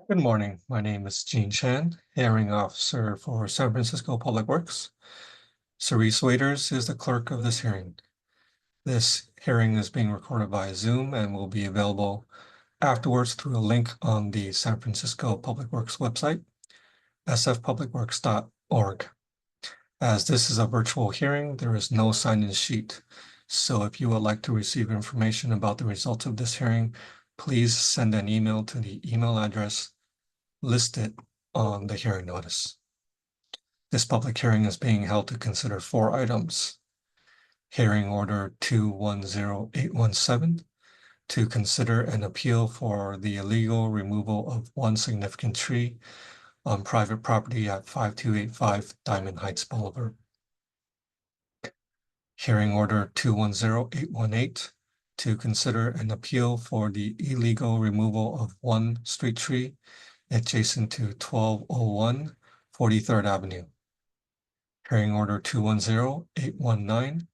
Good morning. My name is Gene Chan, Hearing Officer for San Francisco Public Works. Cerise Waiters is the clerk of this hearing. This hearing is being recorded via Zoom and will be available afterwards through a link on the San Francisco Public Works website, sfpublicworks.org. As this is a virtual hearing, there is no sign-in sheet. So if you would like to receive information about the results of this hearing, please send an email to the email address listed on the hearing notice. This public hearing is being held to consider 4 items. Hearing Order 210817 to consider an appeal for the illegal removal of one significant tree on private property at 5285 Diamond Heights Boulevard. Hearing Order 210818 to consider an appeal for the illegal removal of one street tree adjacent to 1201 43rd Avenue. Hearing Order 210819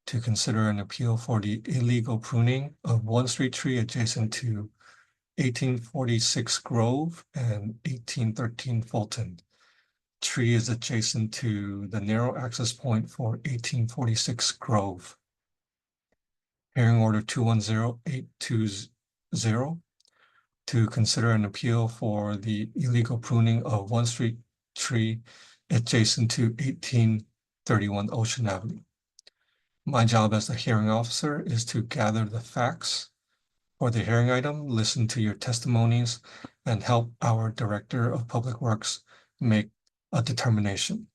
to consider an appeal for the illegal pruning of one street tree adjacent to 1846 Grove and 1813 Fulton. Tree is adjacent to the narrow access point for 1846 Grove. Hearing Order 210820 to consider an appeal for the illegal pruning of one street tree adjacent to 1831 Ocean Avenue. My job as the hearing officer is to gather the facts for the hearing item, listen to your testimonies, and help our Director of Public Works make a determination.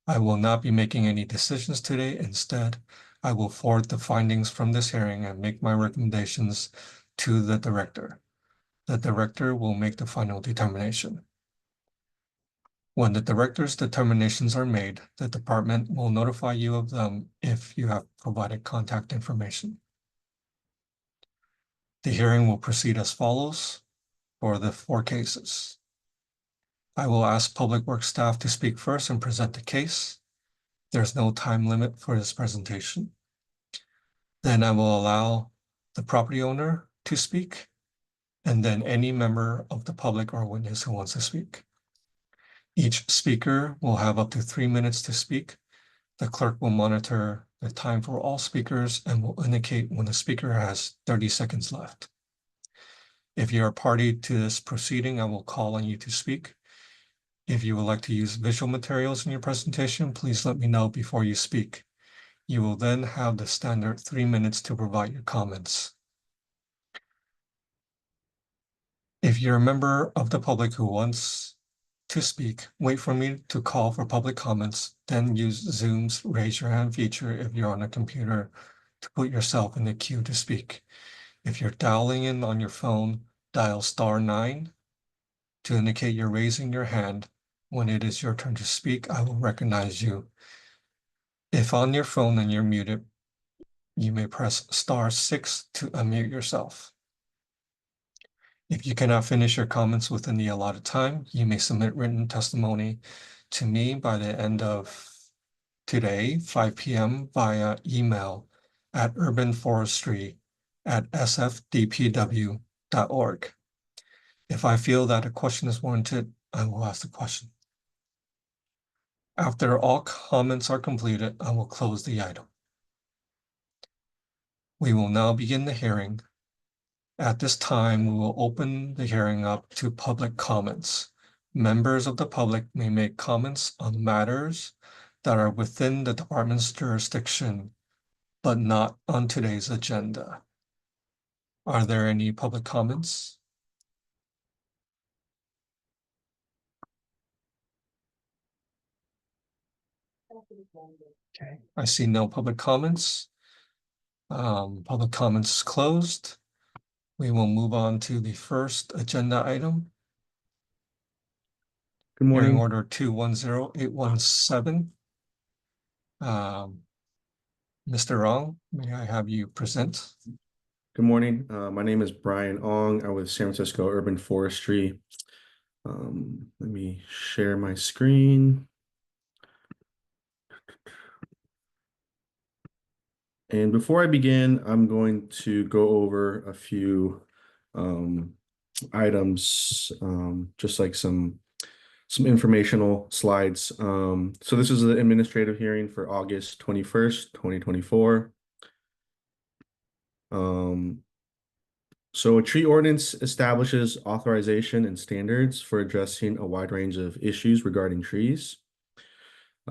I will not be making any decisions today. Instead, I will forward the findings from this hearing and make my recommendations to the Director. The Director will make the final determination. When the Director's determinations are made, the department will notify you of them if you have provided contact information. The hearing will proceed as follows for the 4 cases. I will ask Public Works staff to speak first and present the case. There's no time limit for this presentation. Then I will allow the property owner to speak, and then any member of the public or witness who wants to speak. Each speaker will have up to 3 minutes to speak. The clerk will monitor the time for all speakers and will indicate when the speaker has 30 seconds left. If you are party to this proceeding, I will call on you to speak. If you would like to use visual materials in your presentation, please let me know before you speak. You will then have the standard 3 minutes to provide your comments. If you're a member of the public who wants to speak, wait for me to call for public comments, then use Zoom's raise your hand feature if you're on a computer to put yourself in the queue to speak. If you're dialing in on your phone, dial *9 to indicate you're raising your hand. When it is your turn to speak, I will recognize you. If on your phone and you're muted, you may press *6 to unmute yourself. If you cannot finish your comments within the allotted time, you may submit written testimony to me by the end of today, 5 p.m. via email at urbanforestry@sfdpw.org. If I feel that a question is warranted, I will ask the question. After all comments are completed, I will close the item. We will now begin the hearing. At this time, we will open the hearing up to public comments. Members of the public may make comments on matters that are within the department's jurisdiction, but not on today's agenda. Are there any public comments? Okay, I see no public comments. Public comments closed. We will move on to the first agenda item. Good morning. Hearing Order 210817. Mr. Ong, may I have you present? Good morning. My name is Brian Ong. I'm with San Francisco Urban Forestry. Let me share my screen. And before I begin, I'm going to go over a few items, just like some informational slides. So this is the administrative hearing for August 21st, 2024. So a tree ordinance establishes authorization and standards for addressing a wide range of issues regarding trees.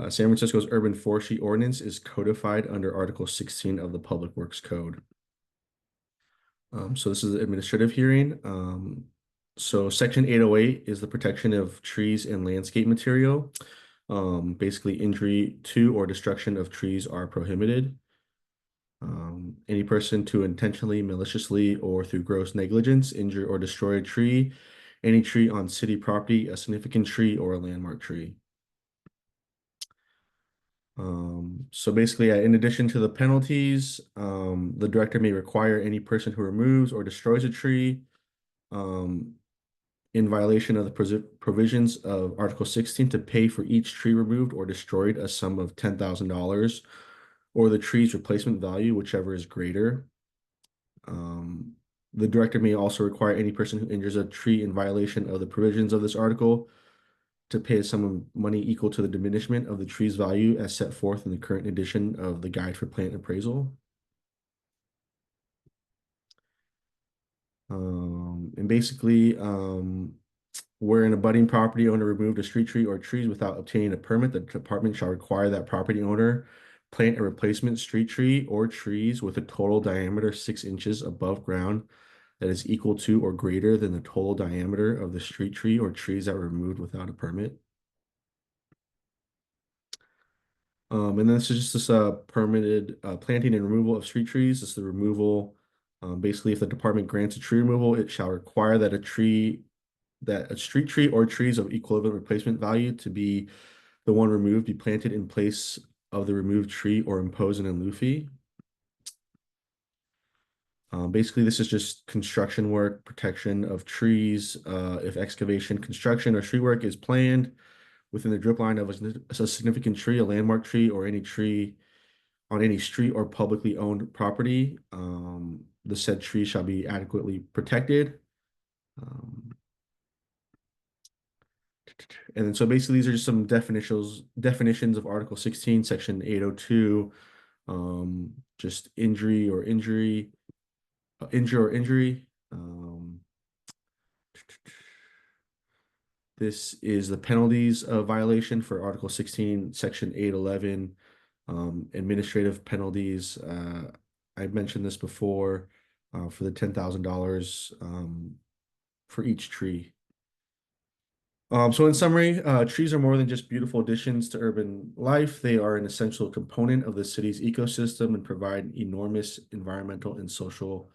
San Francisco's urban forestry ordinance is codified under Article 16 of the Public Works Code. So this is the administrative hearing. So Section 808 is the protection of trees and landscape material. Basically, injury to or destruction of trees are prohibited. Any person to intentionally, maliciously, or through gross negligence injure or destroy a tree, any tree on city property, a significant tree, or a landmark tree. So basically, in addition to the penalties, the director may require any person who removes or destroys a tree in violation of the provisions of Article 16 to pay for each tree removed or destroyed a sum of $10,000 or the tree's replacement value, whichever is greater. The director may also require any person who injures a tree in violation of the provisions of this article to pay a sum of money equal to the diminishment of the tree's value as set forth in the current edition of the Guide for Plant Appraisal. And basically, where an abutting property owner removed a street tree or trees without obtaining a permit, the department shall require that property owner plant a replacement street tree or trees with a total diameter 6 inches above ground that is equal to or greater than the total diameter of the street tree or trees that were removed without a permit. And then this is just this permitted planting and removal of street trees. This is the removal. Basically, if the department grants a tree removal, it shall require that a street tree or trees of equivalent replacement value to be the one removed be planted in place of the removed tree or impose an in lieu fee. Basically, this is just construction work, protection of trees. If excavation, construction, or tree work is planned within the drip line of a significant tree, a landmark tree, or any tree on any street or publicly owned property, the said tree shall be adequately protected. And then so basically these are just some definitions of Article 16, Section 802, just injury or injury. This is the penalties of violation for Article 16, Section 811, administrative penalties. I mentioned this before for the $10,000 for each tree. So in summary, trees are more than just beautiful additions to urban life. They are an essential component of the city's ecosystem and provide enormous environmental and social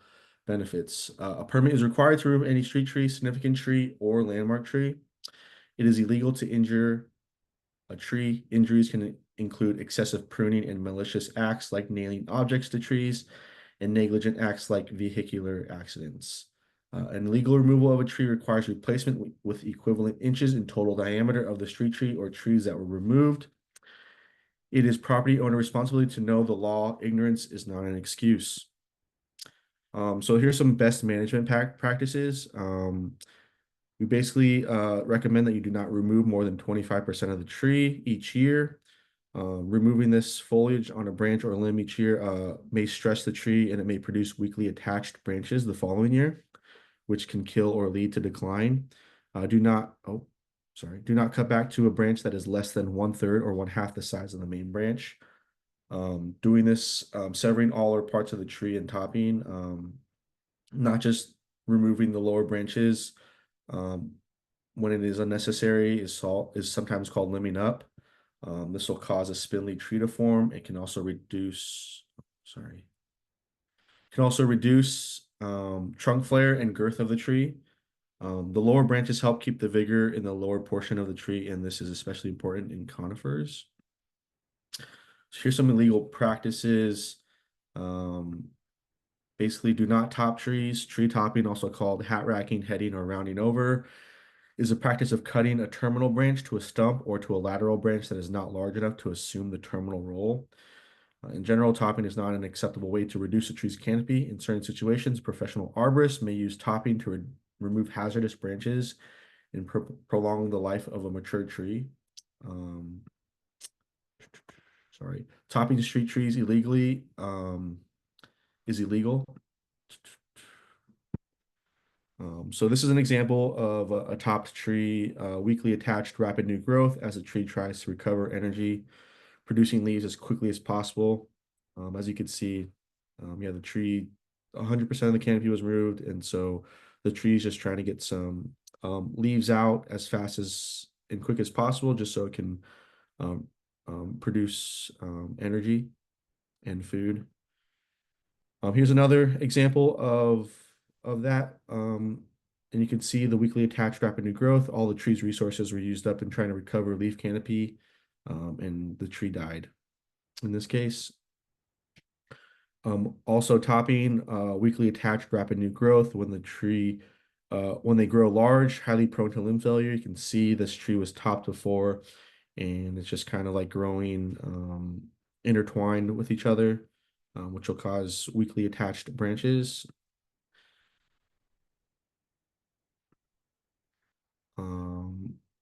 benefits. A permit is required to remove any street tree, significant tree, or landmark tree. It is illegal to injure a tree. Injuries can include excessive pruning and malicious acts like nailing objects to trees, and negligent acts like vehicular accidents. An illegal removal of a tree requires replacement with equivalent inches in total diameter of the street tree or trees that were removed. It is property owner responsibility to know the law. Ignorance is not an excuse. So here's some best management practices. We basically recommend that you do not remove more than 25% of the tree each year. Removing this foliage on a branch or a limb each year may stress the tree and it may produce weakly attached branches the following year, which can kill or lead to decline. Do not cut back to a branch that is less than 1/3 or 1/2 the size of the main branch. Doing this, severing all or parts of the tree and topping, not just removing the lower branches when it is unnecessary is sometimes called limbing up. This will cause a spindly tree to form. It can also reduce trunk flare and girth of the tree. The lower branches help keep the vigor in the lower portion of the tree, and this is especially important in conifers. So here's some illegal practices. Basically, do not top trees. Tree topping, also called hat racking, heading, or rounding over, is a practice of cutting a terminal branch to a stump or to a lateral branch that is not large enough to assume the terminal role. In general, topping is not an acceptable way to reduce a tree's canopy. In certain situations, professional arborists may use topping to remove hazardous branches and prolong the life of a mature tree. Sorry, topping street trees illegally is illegal. So this is an example of a topped tree, weakly attached rapid new growth as the tree tries to recover energy, producing leaves as quickly as possible. As you can see, yeah, the tree, 100% of the canopy was removed, and so the tree is just trying to get some leaves out as fast as and quick as possible, just so it can produce energy and food. Here's another example of that. And you can see the weakly attached rapid new growth. All the tree's resources were used up in trying to recover leaf canopy, and the tree died in this case. Also topping weakly attached rapid new growth when when they grow large, highly prone to limb failure. You can see this tree was topped before, and it's just kind of like growing intertwined with each other, which will cause weakly attached branches.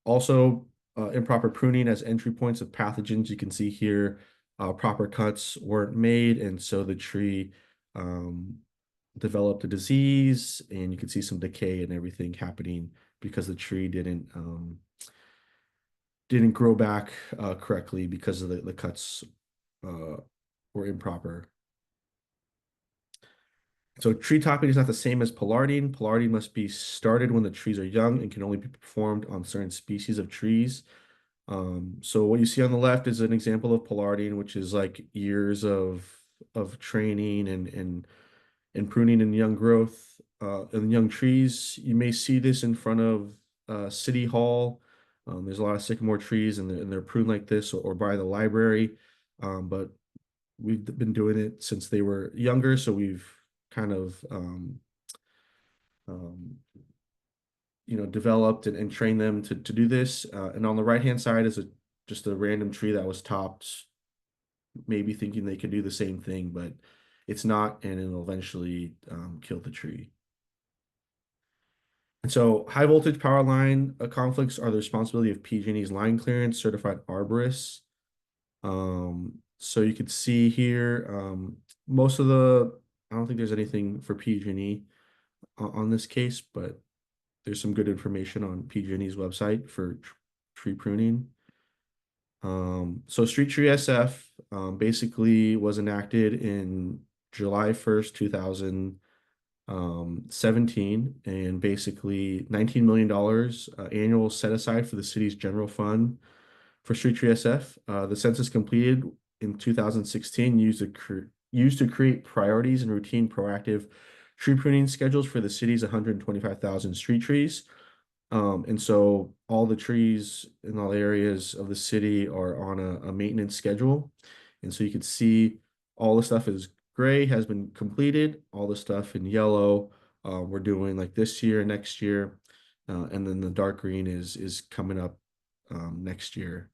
Also, improper pruning as entry points of pathogens. You can see here, proper cuts weren't made, and so the tree developed a disease, and you can see some decay and everything happening because the tree didn't grow back correctly because of the cuts were improper. So tree topping is not the same as pollarding. Pollarding must be started when the trees are young and can only be performed on certain species of trees. So what you see on the left is an example of pollarding, which is like years of training and pruning in young growth in young trees. You may see this in front of City Hall. There's a lot of sycamore trees, and they're pruned like this, or by the library. But we've been doing it since they were younger, so we've kind of developed and trained them to do this. And on the right-hand side is just a random tree that was topped, maybe thinking they could do the same thing, but it's not, and it'll eventually kill the tree. And so high voltage power line conflicts are the responsibility of PG&E's line clearance certified arborists. So you can see here, most of I don't think there's anything for PG&E on this case, but there's some good information on PG&E's website for tree pruning. So Street Tree SF basically was enacted in July 1st, 2017, and basically $19 million annual set aside for the city's general fund for Street Tree SF. The census completed in 2016 used to create priorities and routine proactive tree pruning schedules for the city's 125,000 street trees. And so all the trees in all areas of the city are on a maintenance schedule. And so you can see all the stuff is gray has been completed. All the stuff in yellow we're doing like this year, next year. And then the dark green is coming up next year.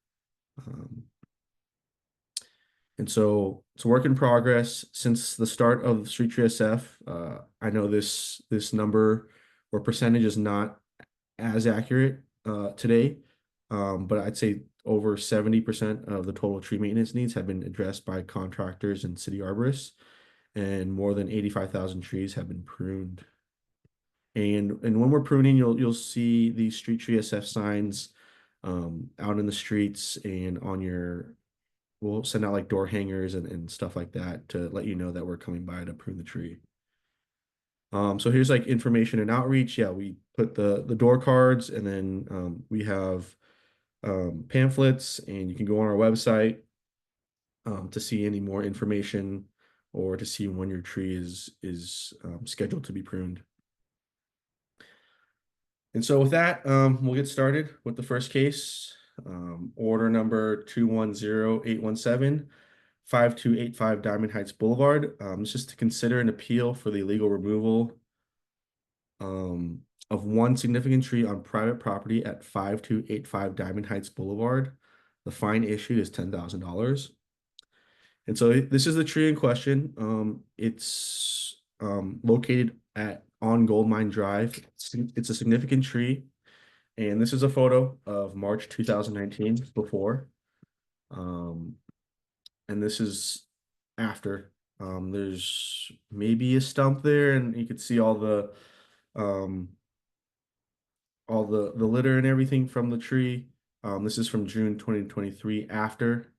And so it's a work in progress since the start of Street Tree SF. I know this number or percentage is not as accurate today, but I'd say over 70% of the total tree maintenance needs have been addressed by contractors and city arborists, and more than 85,000 trees have been pruned. And when we're pruning, you'll see these Street Tree SF signs out in the streets and we'll send out like door hangers and stuff like that to let you know that we're coming by to prune the tree. So here's like information and outreach. Yeah, we put the door cards, and then we have pamphlets, and you can go on our website to see any more information or to see when your tree is scheduled to be pruned. And so with that, we'll get started with the first case. Order number 210817, 5285 Diamond Heights Boulevard. It's just to consider an appeal for the illegal removal of one significant tree on private property at 5285 Diamond Heights Boulevard. The fine issued is $10,000. And so this is the tree in question. It's located on Goldmine Drive. It's a significant tree. And this is a photo of March 2019 before. Um, and this is after. There's maybe a stump there, and you can see um, all the litter and everything from the tree. This is from June 2023 after.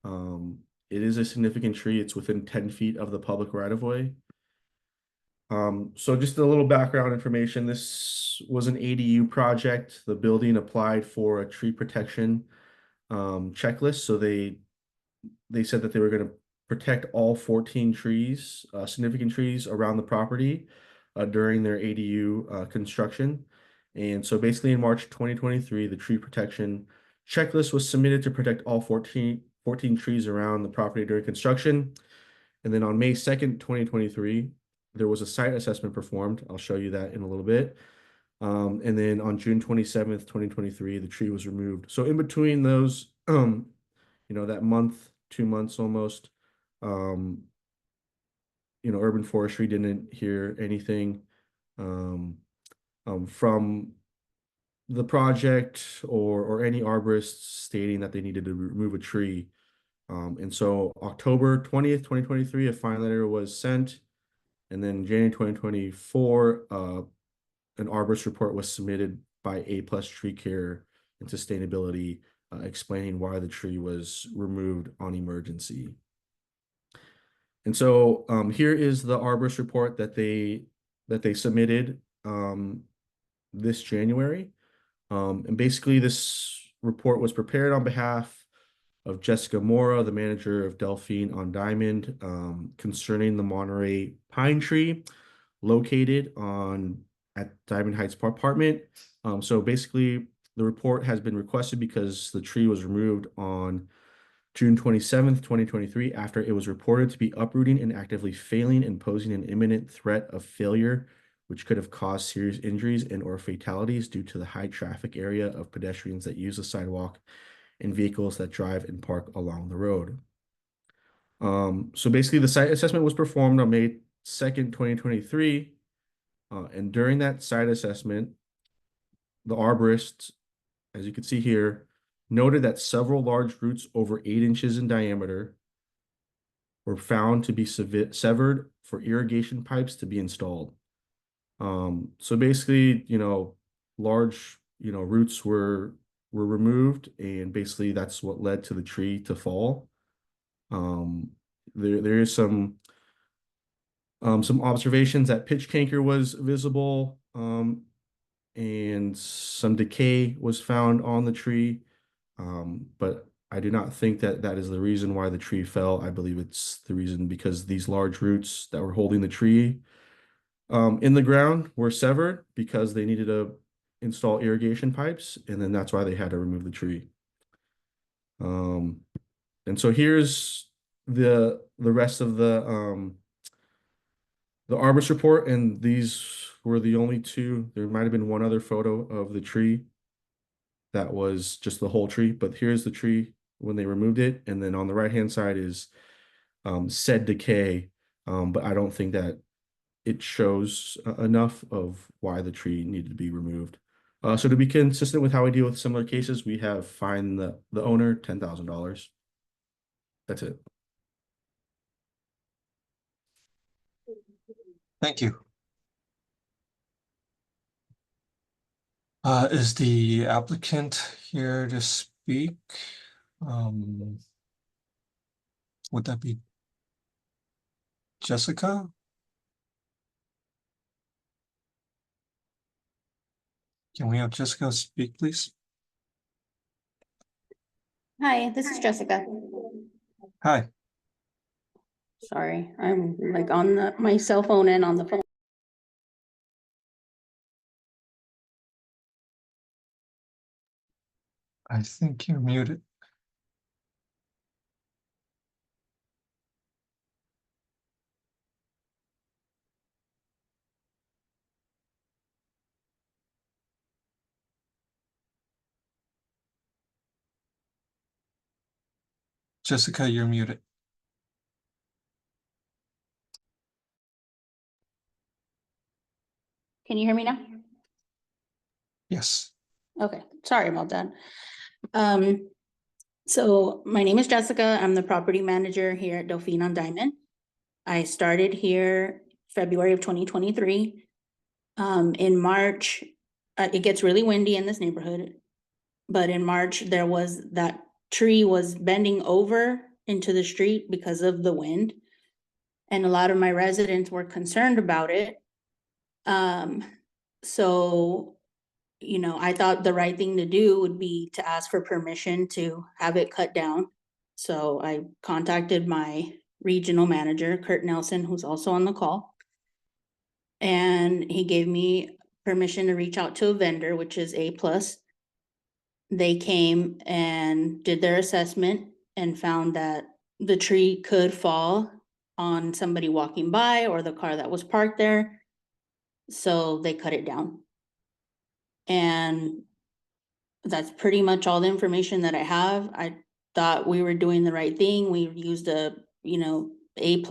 Um, it is a significant tree. It's within 10 feet of the public right of way. So just a little background information. This was an ADU project. The building applied for a tree protection checklist. So they said that they were going to protect all 14 trees, significant trees around the property during their ADU construction. And so basically in March 2023, the tree protection checklist was submitted to protect all 14 trees around the property during construction. And then on May 2nd, 2023, there was a site assessment performed. I'll show you that in a little bit. And then on June 27th, 2023, the tree was removed. So in between those, that month, 2 months almost, urban forestry didn't hear anything from the project or any arborists stating that they needed to remove a tree. And so October 20th, 2023, a fine letter was sent. And then January 2024, an arborist report was submitted by A Plus Tree Care and Sustainability, explaining why the tree was removed on emergency. And so here is the arborist report that they submitted this January. And basically this report was prepared on behalf of Jessica Mora, the manager of Delphine on Diamond, concerning the Monterey pine tree located at Diamond Heights apartment. So basically the report has been requested because the tree was removed on June 27th, 2023, after it was reported to be uprooting and actively failing and posing an imminent threat of failure, which could have caused serious injuries and or fatalities due to the high traffic area of pedestrians that use the sidewalk and vehicles that drive and park along the road. So basically the site assessment was performed on May 2nd, 2023. And during that site assessment, the arborist, as you can see here, noted that several large roots over 8 inches in diameter were found to be severed for irrigation pipes to be installed. So basically, large, roots were removed, and basically that's what led to the tree to fall. There is some observations that pitch canker was visible, and some decay was found on the tree. But I do not think that that is the reason why the tree fell. I believe it's the reason because these large roots that were holding the tree in the ground were severed because they needed to install irrigation pipes, and then that's why they had to remove the tree. And so here's the rest of the arborist report, and these were the only two. There might have been one other photo of the tree that was just the whole tree, but here's the tree when they removed it. And then on the right-hand side is said decay, but I don't think that it shows enough of why the tree needed to be removed. So to be consistent with how we deal with similar cases, we have fined the owner $10,000. That's it. Thank you. Is the applicant here to speak? Would that be Jessica? Can we have Jessica speak, please? Hi, this is Jessica. Hi. Sorry, I'm like on my cell phone and on the phone. I think you're muted. Jessica, you're muted. Can you hear me now? Yes. Okay, sorry about that. So my name is Jessica. I'm the property manager here at Delphine on Diamond. I started here February of 2023. In March, it gets really windy in this neighborhood. But in March, there was that tree was bending over into the street because of the wind. And a lot of my residents were concerned about it. So, you know, I thought the right thing to do would be to ask for permission to have it cut down. So I contacted my regional manager, Kurt Nelson, who's also on the call. And he gave me permission to reach out to a vendor, which is A+. They came and did their assessment and found that the tree could fall on somebody walking by or the car that was parked there. So they cut it down. And that's pretty much all the information that I have. I thought we were doing the right thing. We used a, you know, A+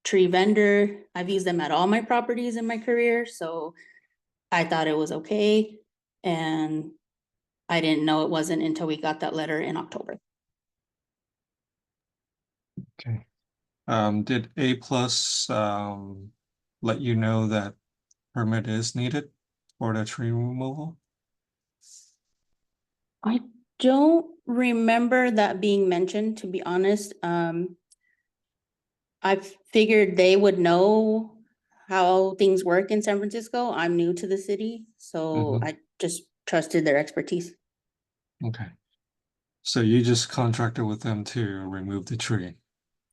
tree vendor. I've used them at all my properties in my career, so I thought it was okay. And I didn't know it wasn't until we got that letter in October. Okay. Did A+ let you know that permit is needed for the tree removal? I don't remember that being mentioned, to be honest. I figured they would know how things work in San Francisco. I'm new to the city, so Mhm. I just trusted their expertise. Okay. So you just contracted with them to remove the tree?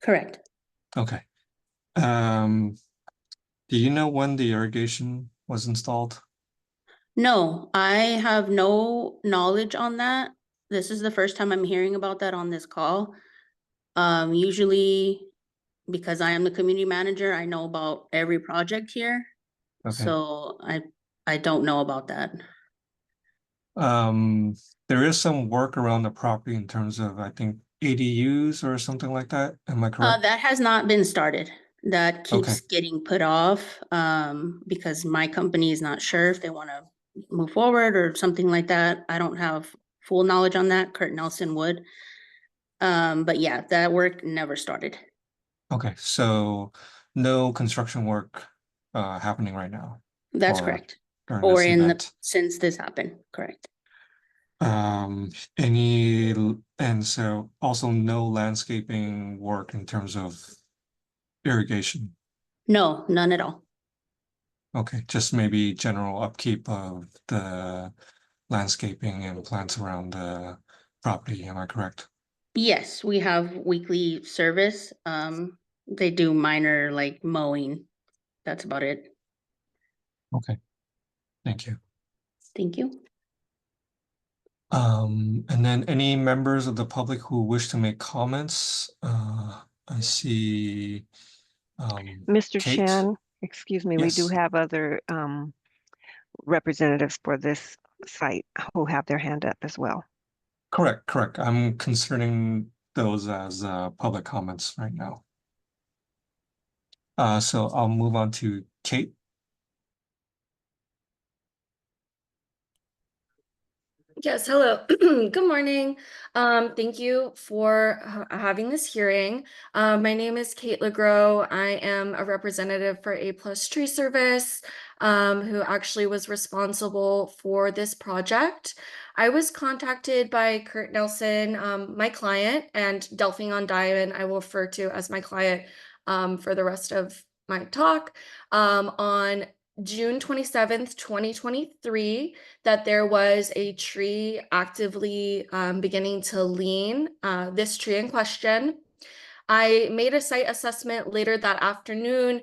Correct. Okay. Do you know when the irrigation was installed? No, I have no knowledge on that. This is the first time I'm hearing about that on this call. Usually, because I am the community manager, I know about every project here. Okay. So I don't know about that. There is some work around the property in terms of, I think, ADUs or something like that. Am I correct? That has not been started. That keeps Okay. getting put off, because my company is not sure if they wanna move forward or something like that. I don't have full knowledge on that. Kurt Nelson would. But yeah, that work never started. Okay, so no construction work happening right now That's or correct. during Or this event. since this happened, correct. And so also no landscaping work in terms of irrigation. No, none at all. Okay, just maybe general upkeep of the landscaping and plants around the property, am I correct? Yes, we have weekly service. They do minor like mowing. That's about it. Okay, thank you. Thank you. And then any members of the public who wish to make comments? I see Mr. Kate. Shan, excuse me, we do Yes. have other representatives for this site who have their hand up as well. Correct. I'm considering those as public comments right now. So I'll move on to Kate. Yes, hello. Good morning. Thank you for having this hearing. My name is Kate LeGros. I am a representative for A+ Tree Service, who actually was responsible for this project. I was contacted by Kurt Nelson, my client, and Delphine on Diamond, I will refer to as my client for the rest of my talk, on June 27th, 2023, that there was a tree actively beginning to lean, this tree in question. I made a site assessment later that afternoon,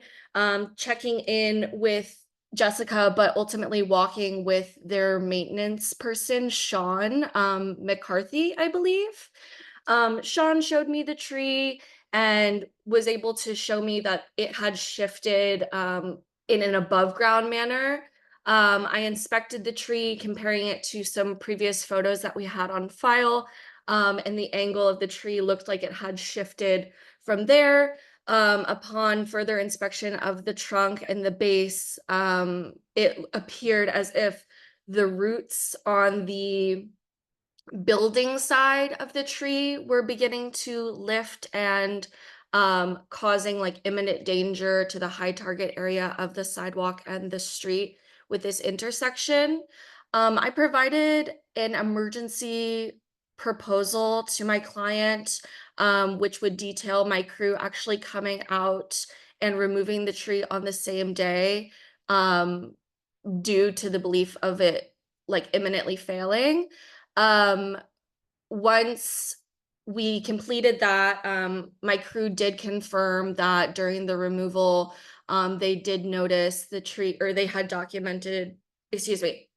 checking in with Jessica, but ultimately walking with their maintenance person, Sean McCarthy, I believe. Sean showed me the tree and was able to show me that it had shifted in an above ground manner. I inspected the tree, comparing it to some previous photos that we had on file, and the angle of the tree looked like it had shifted from there. Upon further inspection of the trunk and the base, it appeared as if the roots on the building side of the tree were beginning to lift and causing like imminent danger to the high target area of the sidewalk and the street with this intersection. I provided an emergency proposal to my client, which would detail my crew actually coming out and removing the tree on the same day, due to the belief of it like imminently failing. Once we completed that, my crew did confirm that during the removal, they did notice the tree, or they had documented, excuse me,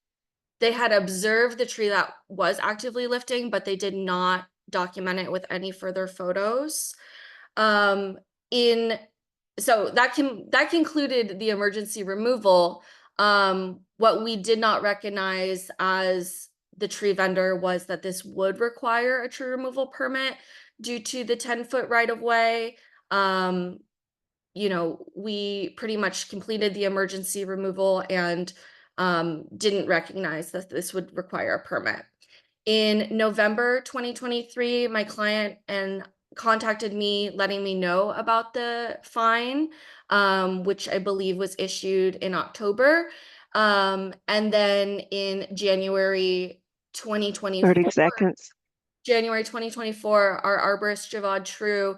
they had observed the tree that was actively lifting, but they did not document it with any further photos. In so that concluded the emergency removal. What we did not recognize as the tree vendor was that this would require a tree removal permit due to the 10-foot right of way. You know, we pretty much completed the emergency removal and didn't recognize that this would require a permit. In November 2023, my client contacted me letting me know about the fine, which I believe was issued in October. And then in January 2024, 30 seconds. January 2024, our arborist Javad True,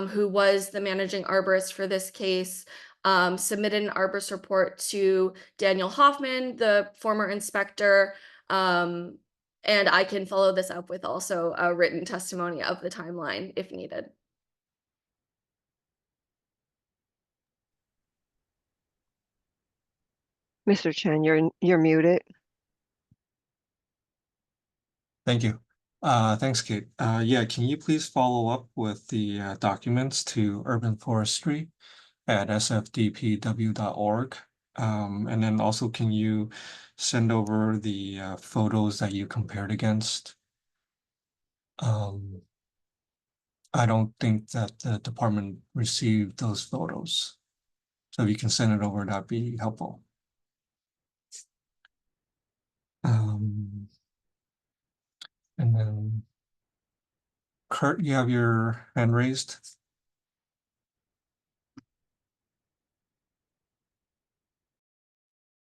who was the managing arborist for this case, submitted an arborist report to Daniel Hoffman, the former inspector, and I can follow this up with also a written testimony of the timeline if needed. Mr. Chen, you're muted. Thank you. Thanks, Kate. Yeah, can you please follow up with the documents to Urban Forestry at sfdpw.org? And then also, can you send over the photos that you compared against? I don't think that the department received those photos. So if you can send it over, that'd be helpful. And then Kurt, you have your hand raised.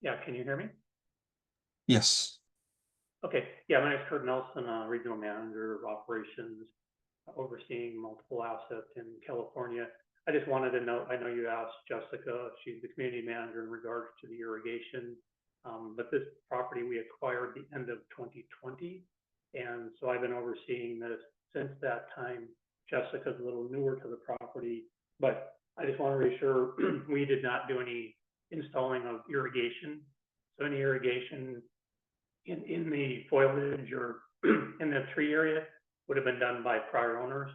Yeah, can you hear me? Yes. Okay, yeah, my name is Kurt Nelson, Regional Manager of Operations, overseeing multiple assets in California. I just wanted to know, I know you asked Jessica, she's the community manager in regards to the irrigation, but this property we acquired the end of 2020. And so I've been overseeing this since that time. Jessica's a little newer to the property, but I just want to reassure we did not do any installing of irrigation. So any irrigation in the foliage or in the tree area would have been done by prior owners.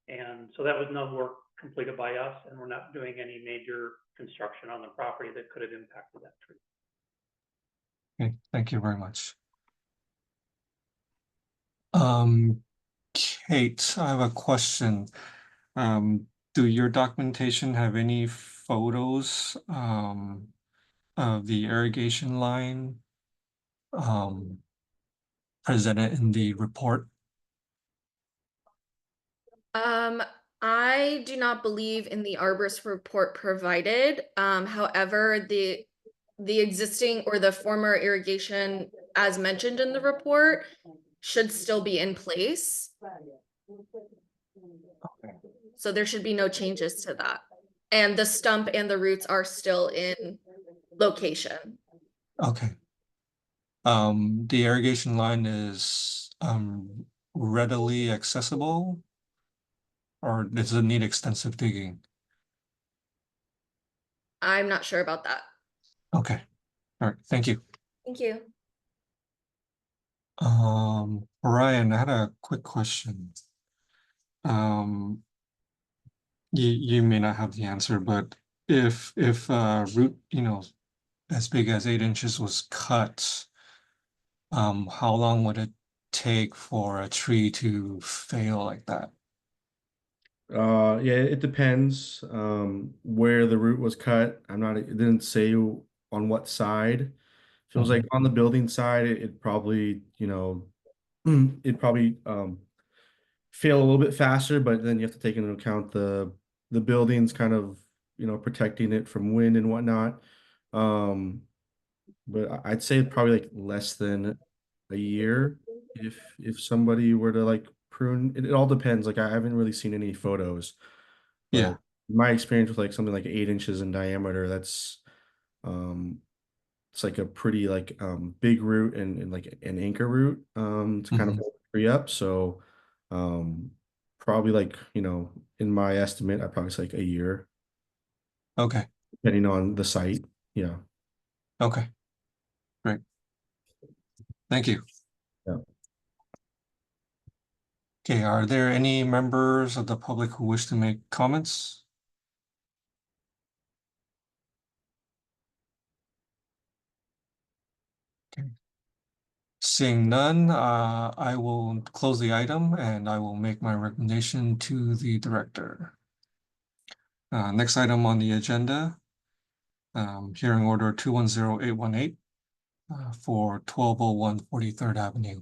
And so that was no work completed by us, and we're not doing any major construction on the property that could have impacted that tree. Okay, thank you very much. Kate, I have a question. Do your documentation have any photos of the irrigation line presented in the report? I do not believe in the arborist report provided. However, the existing or the former irrigation, as mentioned in the report, should still be in place. Okay. So there should be no changes to that. And the stump and the roots are still in location. Okay. The irrigation line is readily accessible, or does it need extensive digging? I'm not sure about that. Okay. All right, thank you. Thank you. Brian, I had a quick question. You may not have the answer, but if root, as big as 8 inches was cut, how long would it take for a tree to fail like that? Yeah, it depends where the root was cut. It didn't say on what side. If it was like on the building side, it probably, it probably fail a little bit faster, but then you have to take into account the buildings kind of, protecting it from wind and whatnot. But I'd say probably like less than a year if somebody were to like prune. It all depends. Like I haven't really seen any photos, Yeah, but my experience with like something like 8 inches in diameter, that's um it's like a pretty like big root and like an anchor root to kind of Mhm. hold the tree up. So probably like, in my estimate, I probably say like a year, Okay, depending on the site. Yeah. okay, great. Thank you. Yeah. Okay, are there any members of the public who wish to make comments? Okay. Seeing none, I will close the item and I will make my recommendation to the director. Next item on the agenda, hearing order 210818 for 1201 43rd Avenue.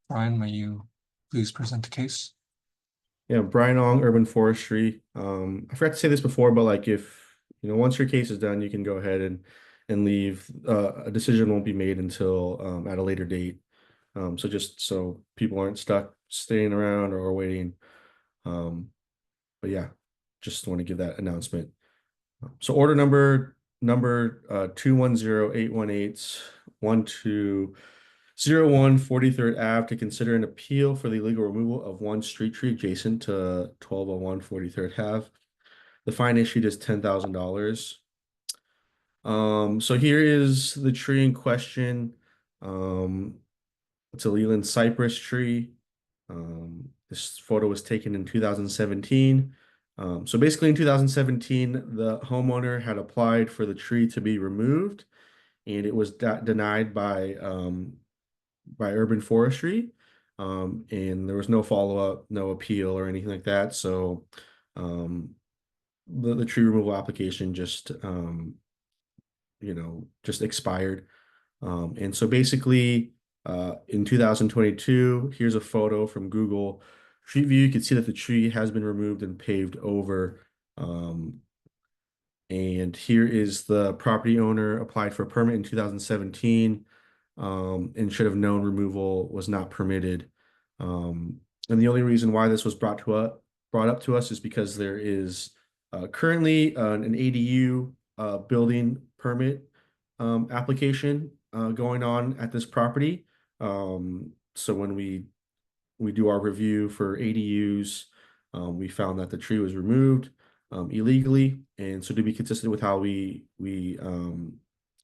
Brian, may you please present the case? Yeah, Brian Ong, Urban Forestry. I forgot to say this before, but like if, once your case is done, you can go ahead and leave. A decision won't be made until at a later date. So just so people aren't stuck staying around or waiting. But yeah, just want to give that announcement. So order number 210-818-1201 43rd Ave to consider an appeal for the illegal removal of one street tree adjacent to 1201 43rd Ave. The fine issued is $10,000. So here is the tree in question. It's a Leland cypress tree. This photo was taken in 2017. So basically in 2017, the homeowner had applied for the tree to be removed, and it was denied by Urban Forestry. And there was no follow-up, no appeal or anything like that. So the tree removal application just just expired. And so basically in 2022, here's a photo from Google Street View. You can see that the tree has been removed and paved over. And here is the property owner applied for a permit in 2017 and should have known removal was not permitted. And the only reason why this was brought up to us is because there is currently an ADU building permit application going on at this property. So when we do our review for ADUs, we found that the tree was removed illegally, and so to be consistent with how we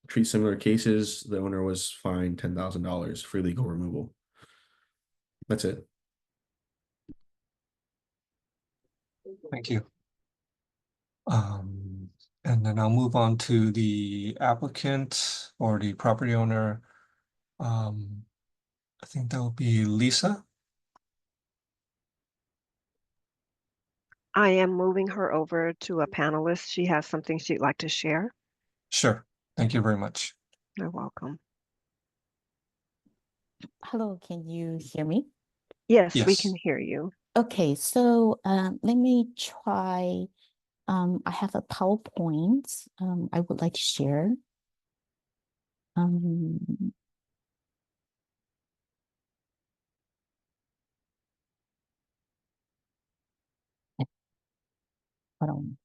treat similar cases, the owner was fined $10,000 for illegal removal. That's it. Thank you. And then I'll move on to the applicant or the property owner. I think that will be Lisa. I am moving her over to a panelist. She has something she'd like to share. Sure. Thank you very much. You're welcome. Hello, can you hear me? Yes, we Yes. can hear you. Okay, so let me try. I have a PowerPoint I would like to share. Hold on.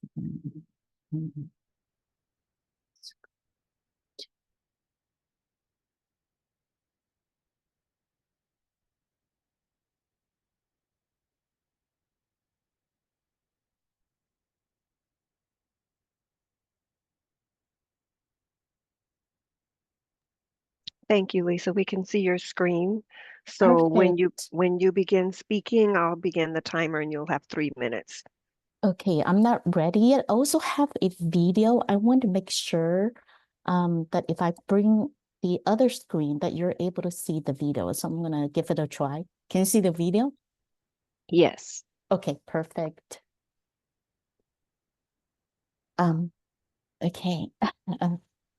Thank you, Lisa. We can see your screen. So Perfect. when you begin speaking, I'll begin the timer and you'll have 3 minutes. Okay, I'm not ready yet. I also have a video. I want to make sure that if I bring the other screen that you're able to see the video. So I'm gonna give it a try. Can you see the video? Yes. Okay, perfect. Okay.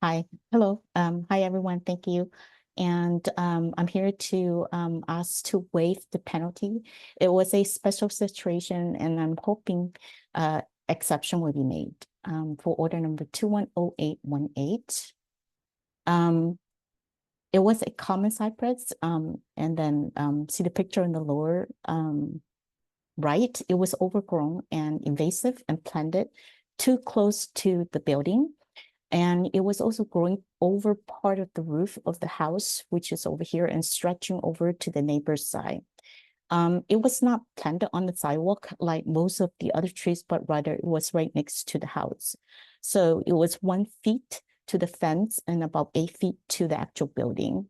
Hi, hello. Hi, everyone. Thank you. And I'm here to ask to waive the penalty. It was a special situation, and I'm hoping exception will be made for order number 210818. It was a common cypress, and then see the picture in the lower right. It was overgrown and invasive and planted too close to the building. And it was also growing over part of the roof of the house, which is over here, and stretching over to the neighbor's side. It was not planted on the sidewalk like most of the other trees, but rather it was right next to the house. So it was 1 feet to the fence and about 8 feet to the actual building.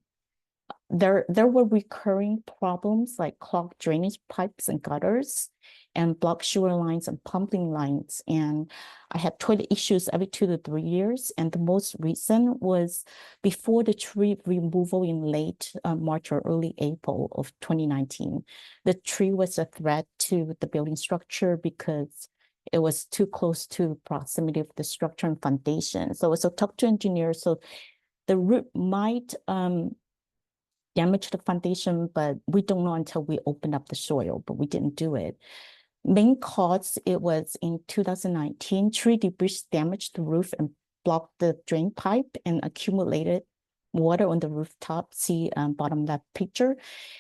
There were recurring problems like clogged drainage pipes and gutters and blocked sewer lines and pumping lines. And I had toilet issues every 2 to 3 years. And the most recent was before the tree removal in late March or early April of 2019. The tree was a threat to the building structure because it was too close to proximity of the structure and foundation. So talk to engineers. So the root might damage the foundation, but we don't know until we open up the soil, but we didn't do it. Main cause, it was in 2019, tree debris damaged the roof and blocked the drain pipe and accumulated water on the rooftop, see bottom left picture,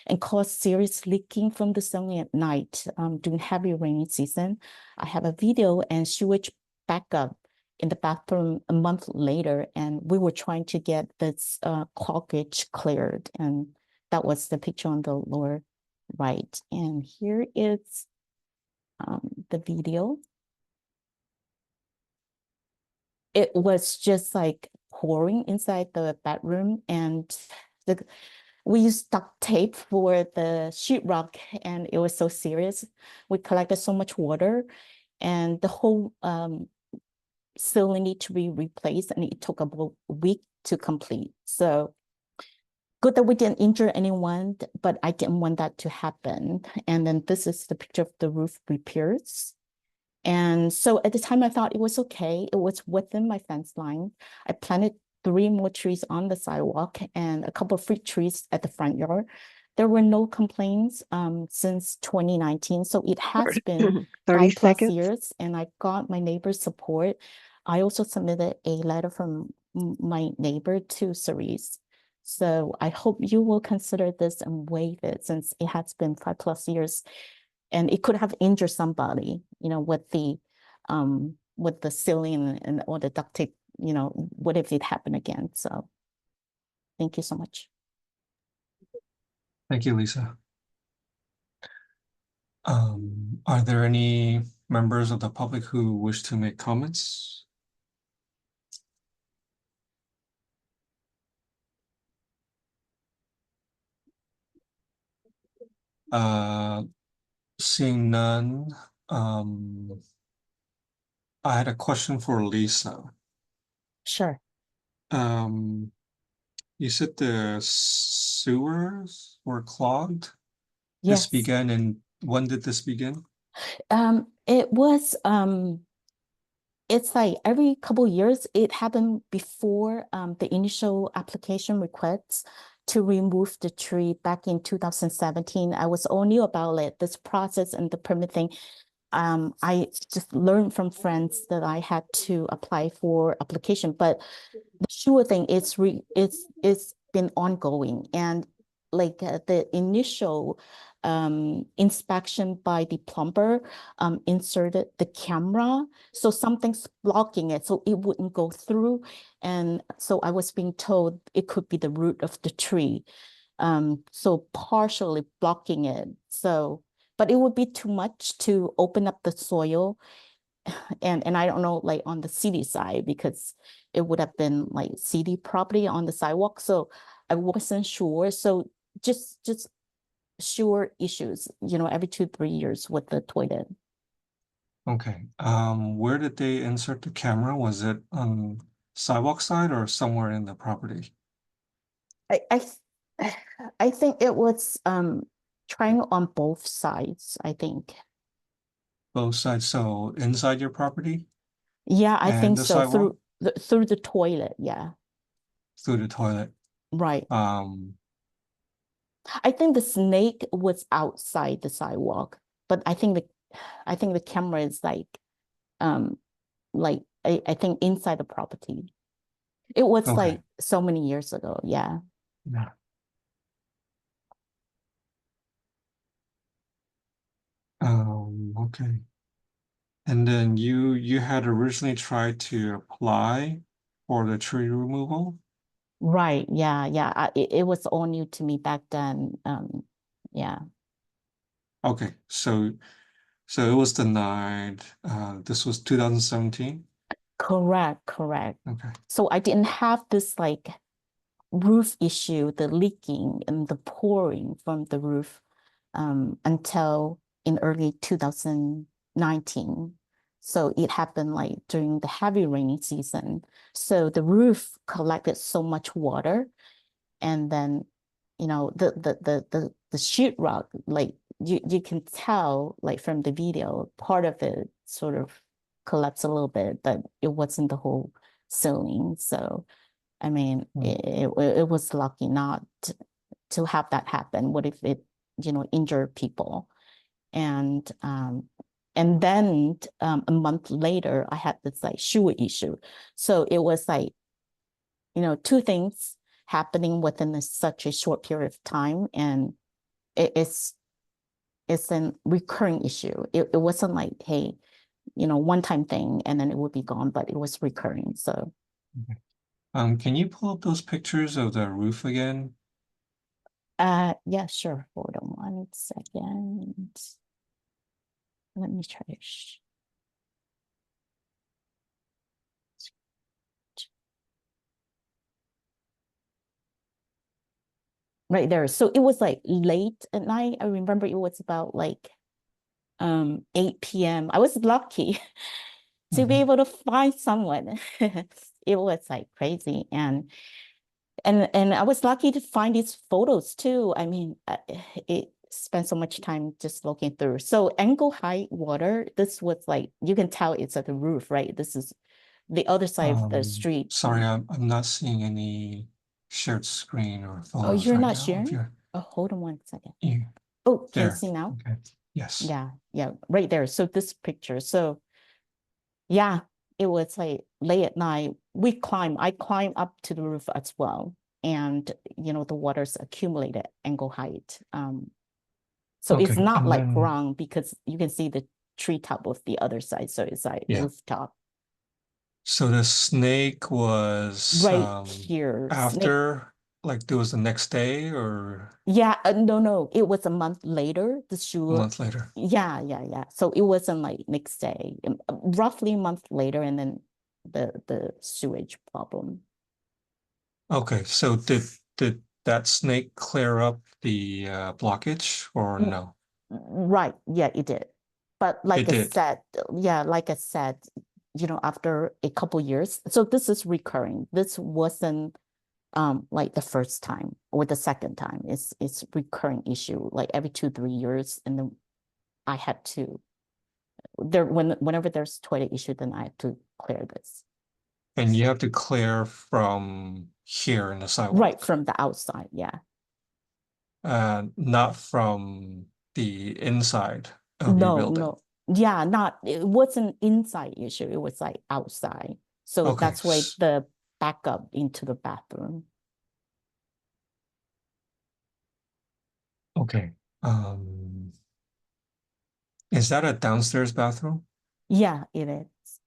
and caused serious leaking from the ceiling at night during heavy rainy season. I have a video and sewage backup in the bathroom a month later, and we were trying to get this cloggage cleared, and that was the picture on the lower right. And here is the video. It was just like pouring inside the bedroom, and we used duct tape for the sheetrock, and it was so serious. We collected so much water, and the whole ceiling need to be replaced, and it took about a week to complete. So good that we didn't injure anyone, but I didn't want that to happen. And then this is the picture of the roof repairs. And so at the time I thought it was okay. It was within my fence line. I planted 3 more trees on the sidewalk and a couple of fruit trees at the front yard. There were no complaints since 2019. So it has been 30 5+ seconds. years, and I got my neighbor's support. I also submitted a letter from my neighbor to Cerise. So I hope you will consider this and waive it, since it has been 5+ years, and it could have injured somebody, you know, with the ceiling and all the duct tape, you know, what if it happened again? So thank you so much. Thank you, Lisa. Are there any members of the public who wish to make comments? Seeing none, I had a question for Lisa. Sure. You said the sewers were clogged? This Yes. began in, when did this begin? It was it's like every couple years. It happened before the initial application requests to remove the tree back in 2017. I was all new about it, this process and the permit thing. I just learned from friends that I had to apply for application, but the sure thing is it's been ongoing, and like the initial inspection by the plumber inserted the camera, so something's blocking it, so it wouldn't go through. And so I was being told it could be the root of the tree, so partially blocking it. So, but it would be too much to open up the soil, and I don't know, like on the city side, because it would have been like city property on the sidewalk, so I wasn't sure. So just sure issues, you know, every 2-3 years with the toilet. Okay, where did they insert the camera? Was it on sidewalk side or somewhere in the property? I think it was trying on both sides, I think. Both sides, so inside your property Yeah, I and think the so, sidewalk through the toilet, yeah, through the toilet. right. Um, I think the snake was outside the sidewalk, but I think the camera is like I think inside the property. It was Okay. like so many years ago, yeah. yeah. Okay. And then you had originally tried to apply for the tree removal? Right, yeah, yeah. It was all new to me back then. Yeah, Okay, so it was denied. This was 2017. correct, correct. Okay. So I didn't have this like roof issue, the leaking and the pouring from the roof until in early 2019. So it happened like during the heavy rainy season. So the roof collected so much water, and then the sheetrock, like you can tell like from the video, part of it sort of collapsed a little bit, but it wasn't the whole ceiling. So I mean, it was lucky not to have that happen. What if it, injured people? And then a month later, I had this like sewer issue. So it was like, two things happening within such a short period of time, and it's a recurring issue. It wasn't like, hey, one-time thing and then it would be gone, but it was recurring. So Can you pull up those pictures of the roof again? yeah, sure. Hold on 1 second. Let me try to right there. So it was like late at night. I remember it was about like 8 p.m. I was lucky to be able to find someone. It was like crazy. And I was lucky to find these photos too. I mean, it spent so much time just looking through. So ankle height water, this was like, you can tell it's at the roof, right? This is the other side of the street. Sorry, I'm not seeing any shared screen or Oh, photos you're right not now. If sharing? you're Oh, hold on 1 second. you Oh, can you there. see now? Okay. Yes. Yeah, right there. So this picture. So yeah, it was like late at night. I climbed up to the roof as well. And the water's accumulated ankle height. So it's Okay, not and like then- ground because you can see the treetop of the other side. So it's like Yeah. rooftop. So the snake was Right here. Snake. after, like there was the next day or Yeah, no, it was a month later. The a sewer. month later? Yeah. So it wasn't like next day, roughly a month later, and then the sewage problem. Okay, so did that snake clear up the blockage or Mm. no? Right, yeah, it did. But like It I did. said, after a couple years, so this is recurring. This wasn't like the first time or the second time. It's recurring issue, like every 2-3 years, and then I had to whenever there's toilet issue, then I have to clear this. And you have to clear from here in the sidewalk. Right, from the outside, yeah. Not from the inside of your building. No. Yeah, it wasn't inside issue, it was like outside. So Okay, that's why the backup into the bathroom. Okay. Is that a downstairs bathroom? Yeah, it is.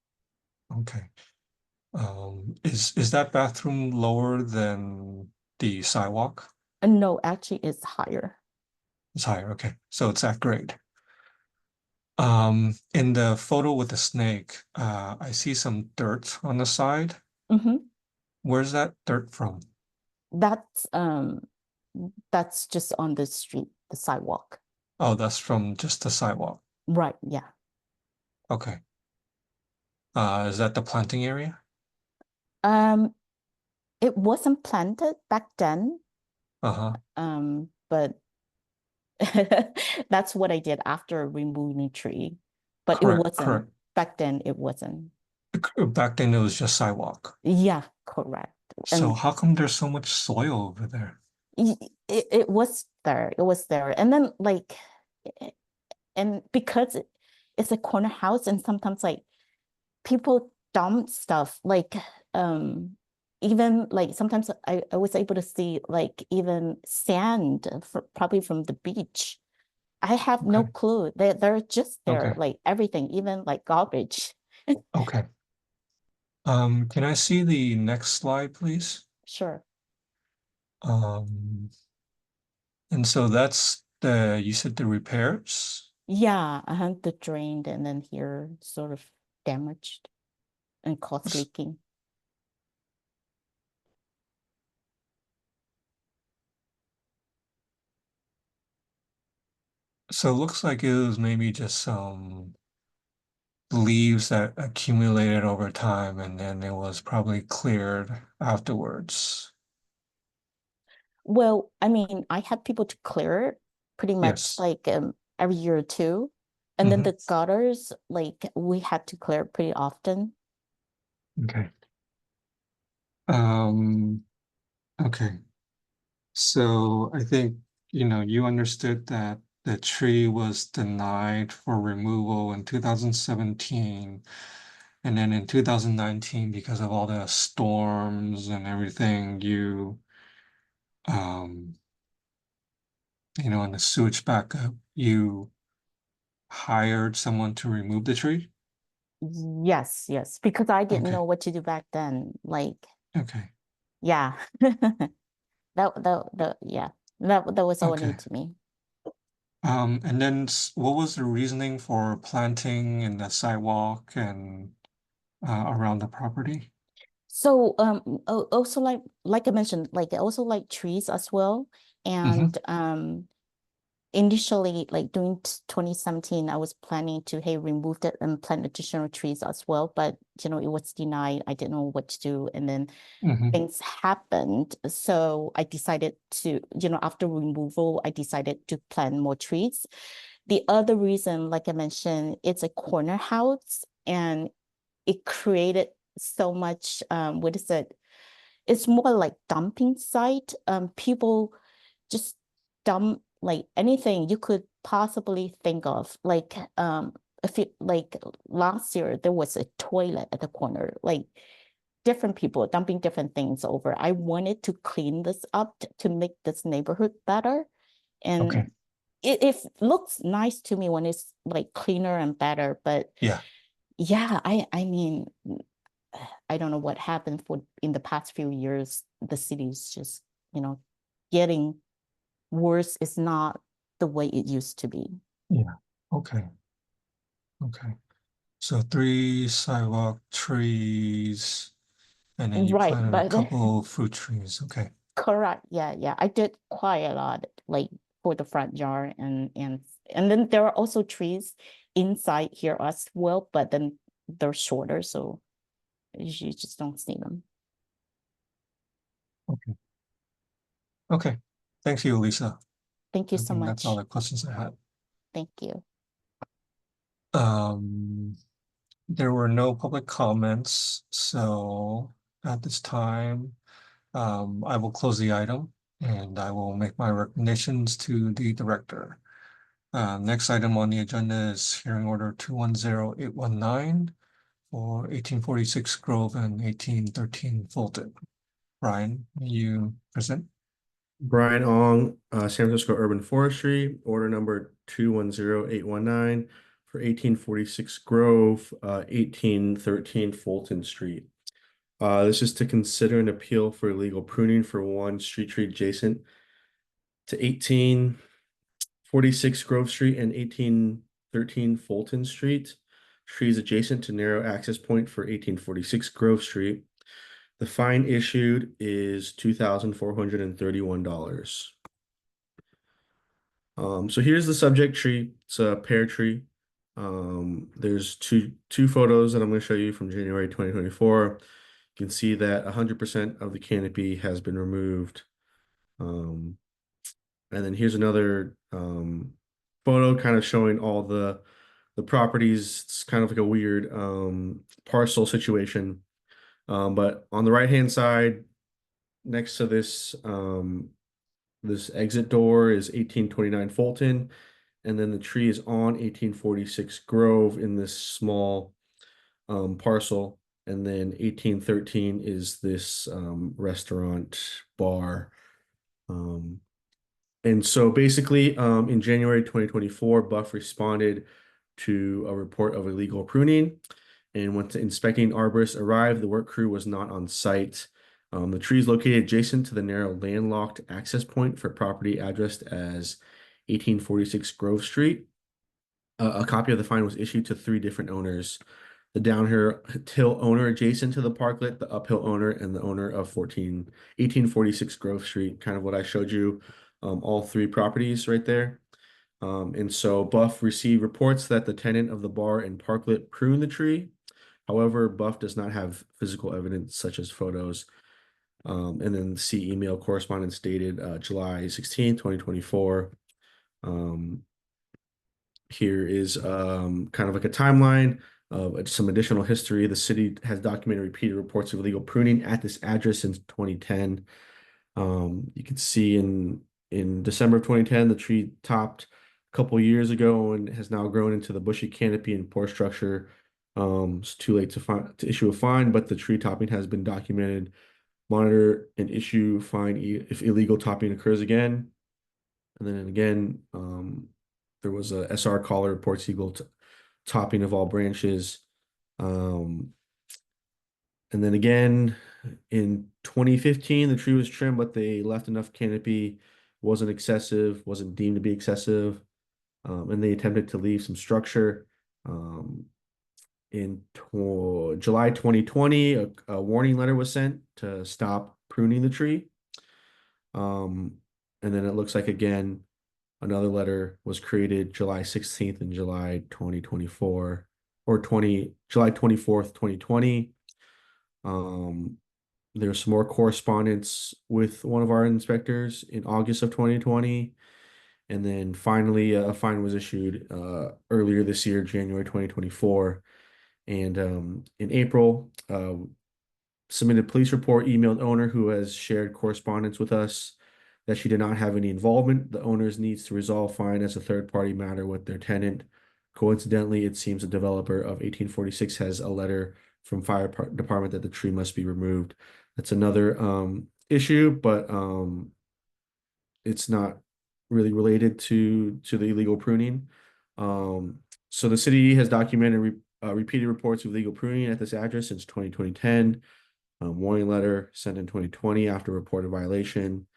Okay. Is that bathroom lower than the sidewalk? No, actually it's higher. It's higher, okay. So it's at grade. In the photo with the snake, I see some dirt on the side. Where's that dirt from? That's just on the street, the sidewalk. Oh, that's from just the sidewalk. Right, yeah. Okay. Is that the planting area? It wasn't planted back then. But that's what I did after removing the tree. but it Correct, wasn't, correct. back then it wasn't. Back then it was just sidewalk. Yeah, correct. So And how come there's so much soil over there? it was there, it was there. And then like, and because it's a corner house and sometimes like people dump stuff, like, even like sometimes I was able to see like even sand probably from the beach. I have no Okay. clue. They're just there, Okay. like everything, even like garbage. Okay. Can I see the next slide, please? Sure. Um, and so that's you said the repairs? Yeah, I had the drained and then here sort of damaged and caused S- leaking. So it looks like it was maybe just some leaves that accumulated over time and then it was probably cleared afterwards. Well, I mean, I had people to clear it pretty much Yes. like every year or two. And then Mhm. the gutters, like we had to clear it pretty often. Okay. Okay. So I think, you understood that the tree was denied for removal in 2017. And then in 2019, because of all the storms and everything, um, and the sewage backup, you hired someone to remove the tree? Yes, yes, because I didn't Okay. know what to do back then. Like, Okay. yeah. Yeah, that was all new Okay. to me. And then what was the reasoning for planting in the sidewalk and around the property? So also like I mentioned, like I also like trees as well. Mhm. And initially like during 2017, I was planning to remove that and plant additional trees as well, but it was denied. I didn't know what to do, and then Mhm. things happened. So I decided to, after removal, I decided to plant more trees. The other reason, like I mentioned, it's a corner house and it created so much, what is it? It's more like dumping site. People just dump like anything you could possibly think of. Like, if you like last year, there was a toilet at the corner, like different people dumping different things over. I wanted to clean this up to make this neighborhood better. Okay. And it looks nice to me when it's like cleaner and better, but Yeah. yeah, I mean, I don't know what happened in the past few years. The city's just, getting worse. It's not the way it used to be. Yeah. Okay. Okay. So 3 sidewalk trees, and then you Right, planted a but couple fruit trees. Okay. correct. Yeah, yeah. I did quite a lot, like for the front yard and then there are also trees inside here as well, but then they're shorter, so you just don't see them. Okay. Okay. Thank you, Lisa. Thank you I so think that's all much. the questions I had. Thank you. Um, there were no public comments, so at this time, I will close the item and I will make my recommendations to the director. Next item on the agenda is hearing order 210819 for 1846 Grove and 1813 Fulton. Brian, will you present? Brian Ong, San Francisco Urban Forestry, order number 210819 for 1846 Grove, 1813 Fulton Street. This is to consider an appeal for illegal pruning for one street tree adjacent to 1846 Grove Street and 1813 Fulton Street. Trees adjacent to narrow access point for 1846 Grove Street. The fine issued is $2,431. So here's the subject tree. It's a pear tree. There's two photos that I'm going to show you from January 2024. You can see that 100% of the canopy has been removed. And then here's another photo kind of showing all the the properties. It's kind of like a weird parcel situation. But on the right-hand side, next to this this exit door is 1829 Fulton, and then the tree is on 1846 Grove in this small parcel, and then 1813 is this restaurant bar. And so basically, in January 2024, Buff responded to a report of illegal pruning. And when inspecting arborists arrived, the work crew was not on site. The tree is located adjacent to the narrow landlocked access point for property addressed as 1846 Grove Street. A copy of the fine was issued to 3 different owners: the downhill owner adjacent to the parklet, the uphill owner, and the owner of 1846 Grove Street, kind of what I showed you, all 3 properties right there. And so Buff received reports that the tenant of the bar and parklet pruned the tree. However, Buff does not have physical evidence such as photos. And then see email correspondence dated July 16, 2024. Here is kind of like a timeline of some additional history. The city has documented repeated reports of illegal pruning at this address since 2010. You can see in December of 2010, the tree topped a couple years ago and has now grown into the bushy canopy and poor structure. It's too late to issue a fine, but the tree topping has been documented. Monitor and issue fine if illegal topping occurs again. And then again, there was a SR caller reports illegal topping of all branches. And then again, in 2015, the tree was trimmed, but they left enough canopy, wasn't excessive, wasn't deemed to be excessive. And they attempted to leave some structure. In July 2020, a warning letter was sent to stop pruning the tree. And then it looks like, again, another letter was created July 16th and July 2024, or July 24th, 2020. There's some more correspondence with one of our inspectors in August of 2020. And then finally, a fine was issued earlier this year, January 2024. And in April, submitted police report, emailed owner who has shared correspondence with us that she did not have any involvement. The owners needs to resolve fine as a third-party matter with their tenant. Coincidentally, it seems the developer of 1846 has a letter from fire department that the tree must be removed. That's another issue, but it's not really related to the illegal pruning. So the city has documented repeated reports of illegal pruning at this address since 2010. Warning letter sent in 2020 after reported violation.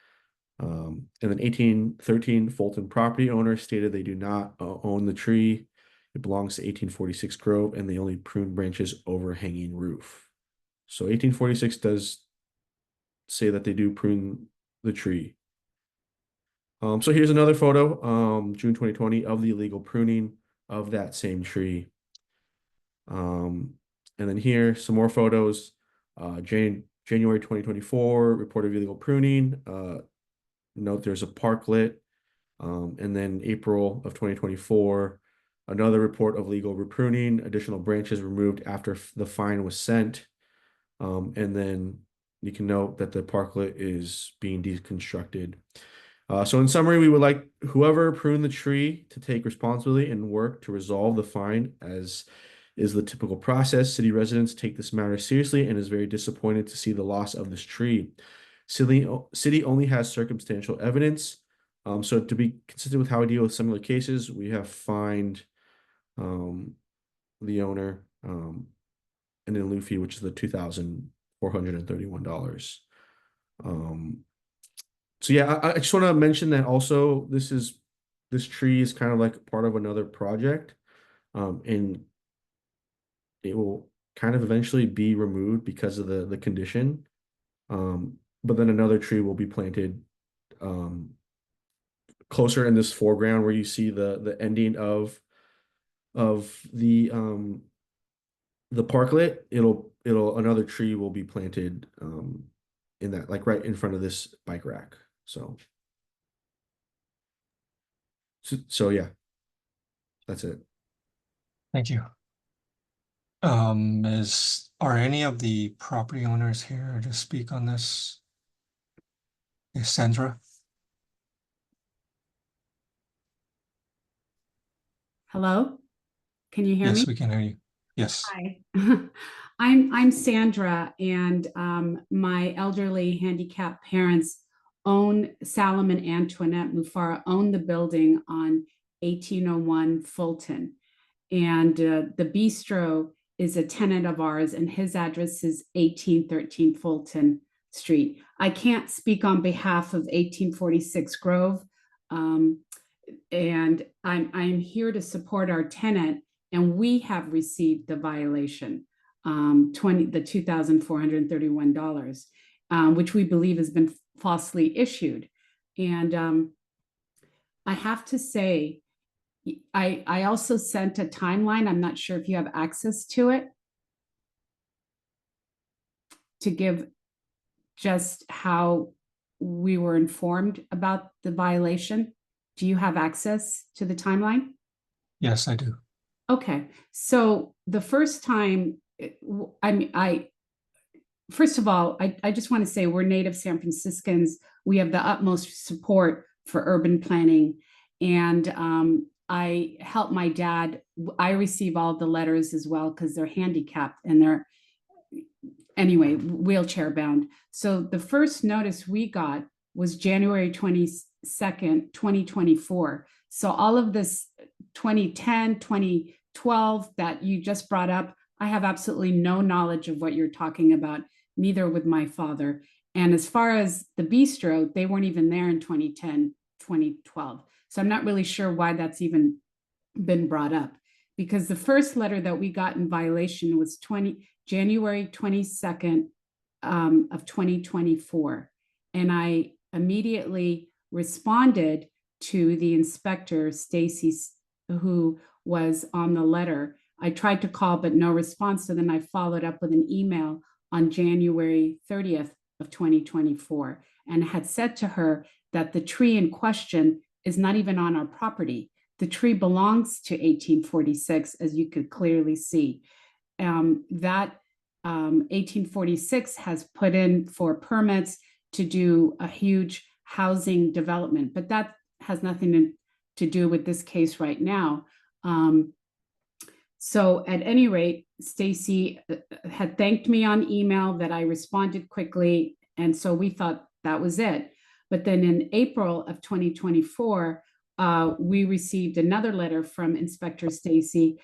And then 1813 Fulton property owner stated they do not own the tree. It belongs to 1846 Grove, and they only prune branches overhanging roof. So 1846 does say that they do prune the tree. So here's another photo, June 2020, of the illegal pruning of that same tree. And then here, some more photos. January 2024, report of illegal pruning. Note there's a parklet. And then April of 2024, another report of legal pruning, additional branches removed after the fine was sent. And then you can note that the parklet is being deconstructed. So in summary, we would like whoever pruned the tree to take responsibility and work to resolve the fine, as is the typical process. City residents take this matter seriously and is very disappointed to see the loss of this tree. City only has circumstantial evidence. So to be consistent with how we deal with similar cases, we have fined the owner an in lieu fee, which is the $2,431. So yeah, I just want to mention that also this tree is kind of like part of another project, and it will kind of eventually be removed because of the condition. But then another tree will be planted closer in this foreground where you see the ending of the parklet. Another tree will be planted in that, like right in front of this bike rack. So yeah, that's it. Thank you. Are any of the property owners here to speak on this? Is Sandra? Hello? Can you hear me? Yes, we can hear you. Yes. Hi. I'm Sandra, and my elderly handicapped parents own Salam and Antoinette Mufara own the building on 1801 Fulton. And the bistro is a tenant of ours, and his address is 1813 Fulton Street. I can't speak on behalf of 1846 Grove. And I'm here to support our tenant, and we have received the violation, the $2,431, which we believe has been falsely issued. And I have to say, I also sent a timeline. I'm not sure if you have access to it, to give just how we were informed about the violation. Do you have access to the timeline? Yes, I do. Okay, so the first time, first of all, I just want to say we're native San Franciscans. We have the utmost support for urban planning. And I help my dad. I receive all the letters as well because they're handicapped and they're, anyway, wheelchair bound. So the first notice we got was January 22nd, 2024. So all of this 2010, 2012 that you just brought up, I have absolutely no knowledge of what you're talking about, neither with my father. And as far as the bistro, they weren't even there in 2010, 2012. So I'm not really sure why that's even been brought up, because the first letter that we got in violation was January 22nd of 2024. And I immediately responded to the inspector, Stacy, who was on the letter. I tried to call, but no response. So then I followed up with an email on January 30th of 2024 and had said to her that the tree in question is not even on our property. The tree belongs to 1846, as you could clearly see. That 1846 has put in for permits to do a huge housing development, but that has nothing to do with this case right now. So at any rate, Stacy had thanked me on email that I responded quickly. And so we thought that was it. But then in April of 2024, we received another letter from Inspector Stacy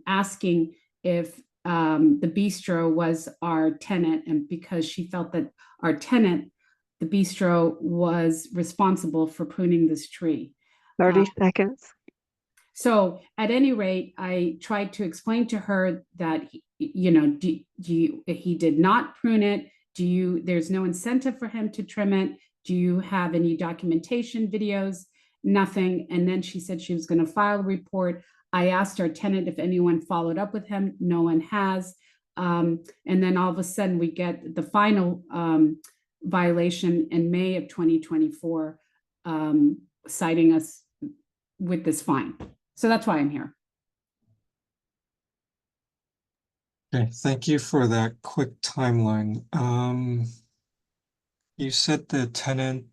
asking if the bistro was our tenant, and because she felt that our tenant, the bistro, was responsible for pruning this tree. 30 seconds. So at any rate, I tried to explain to her that, he did not prune it. There's no incentive for him to trim it. Do you have any documentation, videos? Nothing. And then she said she was going to file a report. I asked our tenant if anyone followed up with him. No one has. And then all of a sudden we get the final violation in May of 2024, citing us with this fine. So that's why I'm here. Okay, thank you for that quick timeline. You said the tenant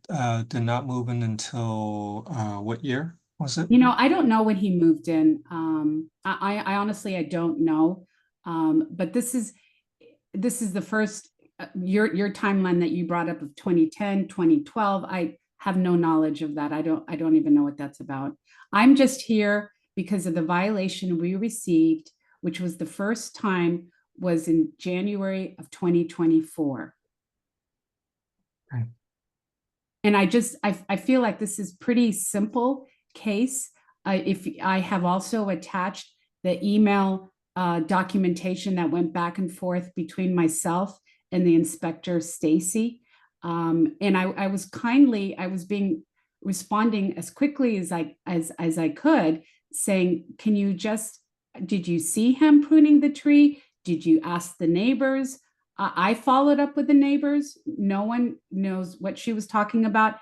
did not move in until what year was it? I don't know when he moved in. I honestly, I don't know. But this is the first, your timeline that you brought up of 2010, 2012. I have no knowledge of that. I don't even know what that's about. I'm just here because of the violation we received, which was the first time was in January of 2024. Okay. And I feel like this is pretty simple case. If I have also attached the email documentation that went back and forth between myself and the inspector, Stacy. And I was responding as quickly as I could, saying, did you see him pruning the tree? Did you ask the neighbors? I followed up with the neighbors. No one knows what she was talking about.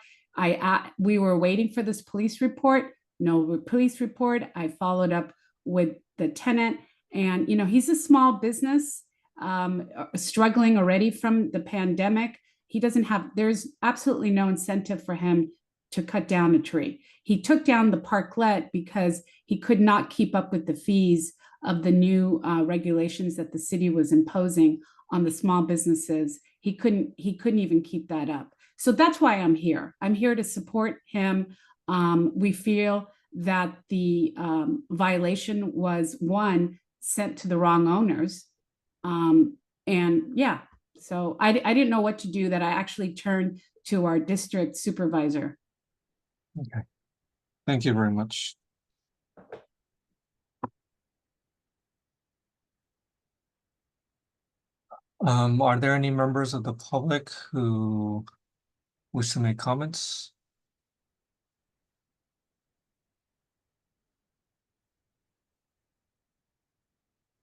We were waiting for this police report. No police report. I followed up with the tenant. And, he's a small business, struggling already from the pandemic. There's absolutely no incentive for him to cut down a tree. He took down the parklet because he could not keep up with the fees of the new regulations that the city was imposing on the small businesses. He couldn't even keep that up. So that's why I'm here. I'm here to support him. We feel that the violation was, one, sent to the wrong owners. And yeah, so I didn't know what to do, that I actually turned to our district supervisor. Okay. Thank you very much. Are there any members of the public who wish to make comments?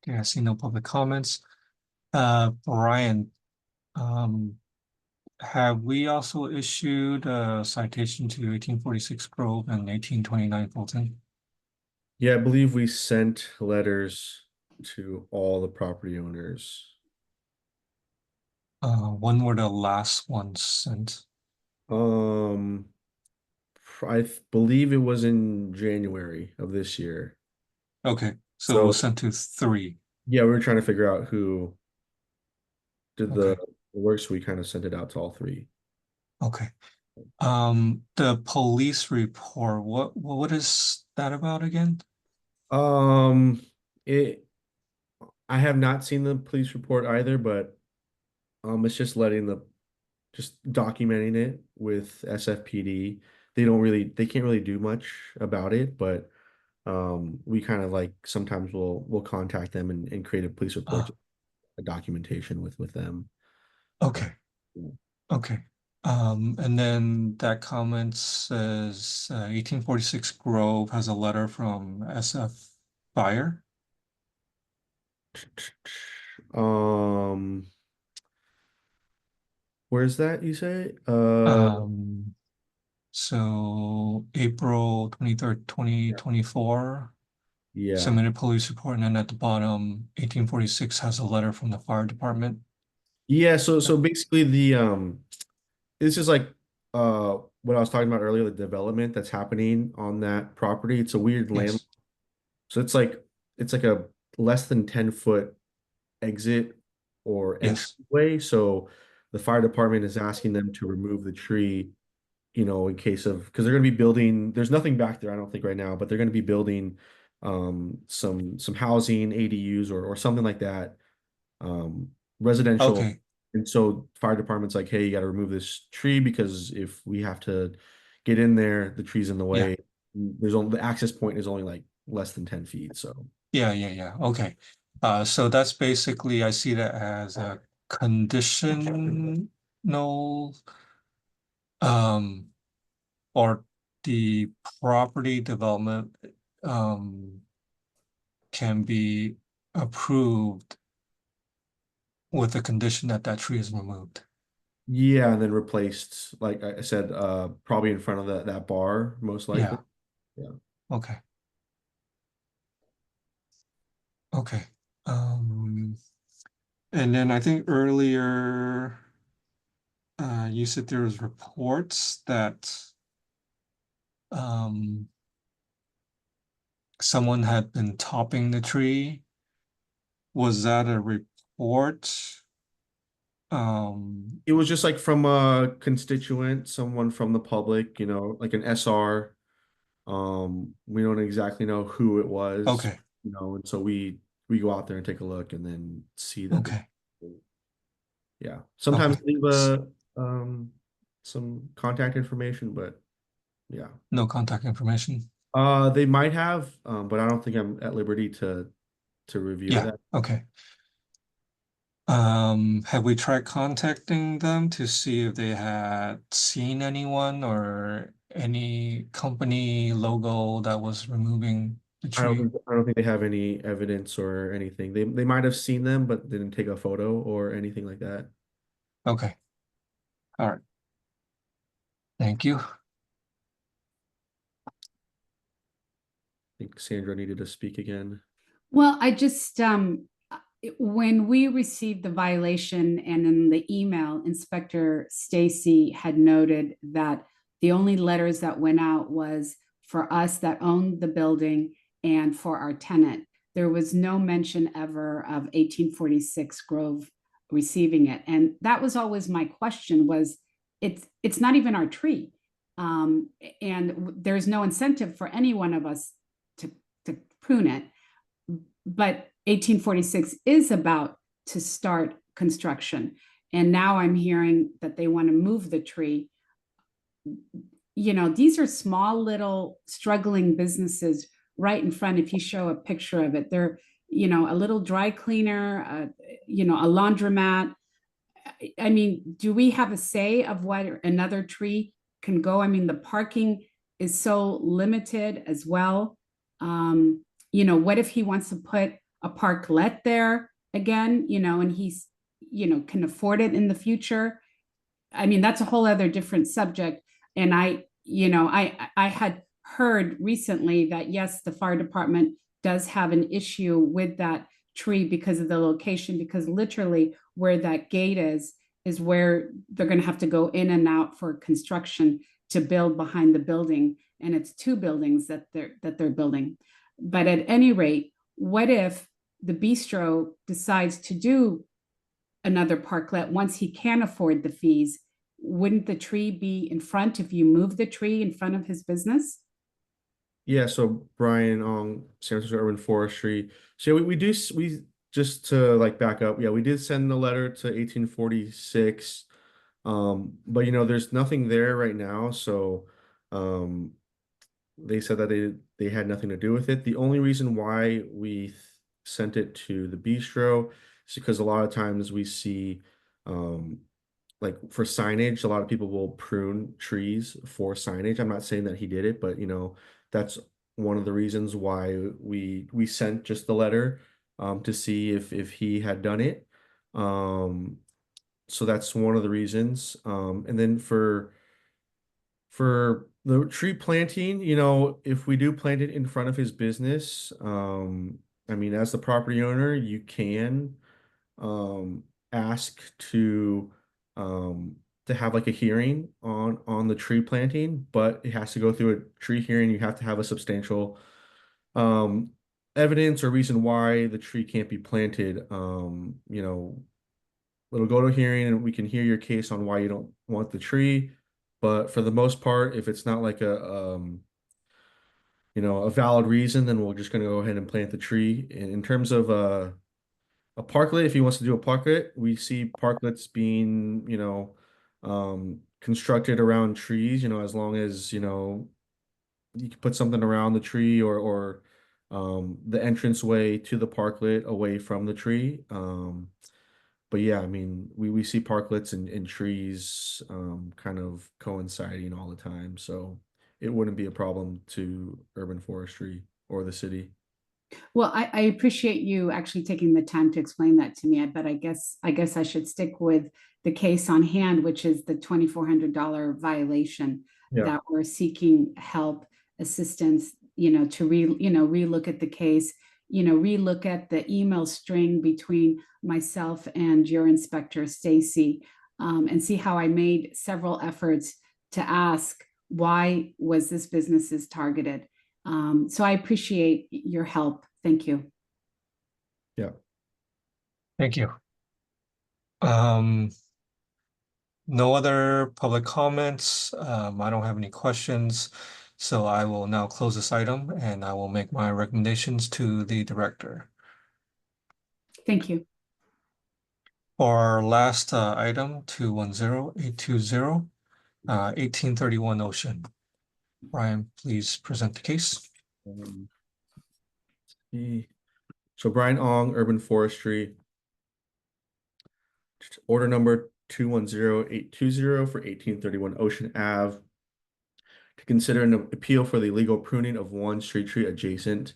Okay, I see no public comments. Brian, have we also issued a citation to 1846 Grove and 1829 Fulton? Yeah, I believe we sent letters to all the property owners. When were the last ones sent? I believe it was in January of this year. Okay, so it was So- sent to 3. Yeah, we were trying to figure out who did the Okay. work, so we kind of sent it out to all 3. Okay. The police report, what is that about again? I have not seen the police report either, but it's just documenting it with SFPD. They can't really do much about it, but we kind of like sometimes we'll contact them and create a police report, a documentation with them. Okay. Okay. And then that comment says 1846 Grove has a letter from SF Fire. Where's that, you say? So April 23rd, 2024. Yeah. Submitted police report, and then at the bottom, 1846 has a letter from the fire department. Yeah, so basically this is like what I was talking about earlier, the development that's happening on that property. It's a weird land. Yes. So it's like a less than 10-foot exit or Yes. entryway. So the fire department is asking them to remove the tree, in case of, because they're going to be building, there's nothing back there, I don't think right now, but they're going to be building some housing, ADUs or something like that, residential. Okay. And so fire department's like, hey, you got to remove this tree because if we have to get in there, the tree's in the way. The access point is only like less than 10 feet. So Yeah. Okay. So that's basically, I see that as a conditional, or the property development, can be approved with the condition that that tree is removed. yeah, and then replaced, like I said, probably in front of that bar, most likely. Yeah. Okay. Okay. And then I think earlier, you said there was reports that someone had been topping the tree. Was that a report? It was just like from a constituent, someone from the public, like an SR. We don't exactly know who it was. Okay. And so we go out there and take a look and then see that. Okay. Yeah. Sometimes Okay. leave some contact information, but yeah. No contact information. They might have, but I don't think I'm at liberty to review Yeah. that. Okay. Have we tried contacting them to see if they had seen anyone or any company logo that was removing the I tree? don't think they have any evidence or anything. They might have seen them, but didn't take a photo or anything like that. Okay. All right. Thank you. Thank think Sandra needed to speak again. Well, I just, when we received the violation and in the email, Inspector Stacy had noted that the only letters that went out was for us that owned the building and for our tenant. There was no mention ever of 1846 Grove receiving it. And that was always my question was, it's not even our tree. And there's no incentive for any one of us to prune it. But 1846 is about to start construction. And now I'm hearing that they want to move the tree. You know, these are small little struggling businesses right in front. If you show a picture of it, they're, you know, a little dry cleaner, you know, a laundromat. I mean, do we have a say of what another tree can go? I mean, the parking is so limited as well. You know, what if he wants to put a parklet there again, you know, and he's, you know, can afford it in the future? I mean, that's a whole other different subject. And I had heard recently that yes, the fire department does have an issue with that tree because of the location, because literally where that gate is where they're going to have to go in and out for construction to build behind the building. And it's 2 buildings that they're building. But at any rate, what if the bistro decides to do another parklet once he can afford the fees? Wouldn't the tree be in front if you move the tree in front of his business? Yeah, so Brian on San Francisco Urban Forestry. So we just to like back up, yeah, we did send the letter to 1846. But you know, there's nothing there right now, so they said that they had nothing to do with it. The only reason why we sent it to the bistro is because a lot of times we see like for signage, a lot of people will prune trees for signage. I'm not saying that he did it, but you know, that's one of the reasons why we sent just the letter to see if he had done it. So that's one of the reasons. And then for the tree planting, you know, if we do plant it in front of his business, I mean, as the property owner, you can ask to have like a hearing on the tree planting, but it has to go through a tree hearing. You have to have a substantial evidence or reason why the tree can't be planted. You know, it'll go to a hearing and we can hear your case on why you don't want the tree. But for the most part, if it's not like a you know, a valid reason, then we're just gonna go ahead and plant the tree. In terms of a parklet, if he wants to do a parklet, we see parklets being, you know, constructed around trees, you know, as long as, you know, you can put something around the tree or the entranceway to the parklet away from the tree. But yeah, I mean, we see parklets and trees kind of coinciding all the time. So it wouldn't be a problem to urban forestry or the city. Well, I appreciate you actually taking the time to explain that to me, but I guess I should stick with the case on hand, which is the $2,400 violation Yeah. that we're seeking help, assistance, you know, to relook at the case, you know, relook at the email string between myself and your inspector, Stacy, and see how I made several efforts to ask why was this business targeted. So I appreciate your help. Thank you. Yeah. Thank you. No other public comments. I don't have any questions. So I will now close this item and I will make my recommendations to the director. Thank you. For our last item, 210820, 1831 Ocean. Brian, please present the case. So Brian Ong, Urban Forestry. Order number 210820 for 1831 Ocean Ave. To consider an appeal for the illegal pruning of one street tree adjacent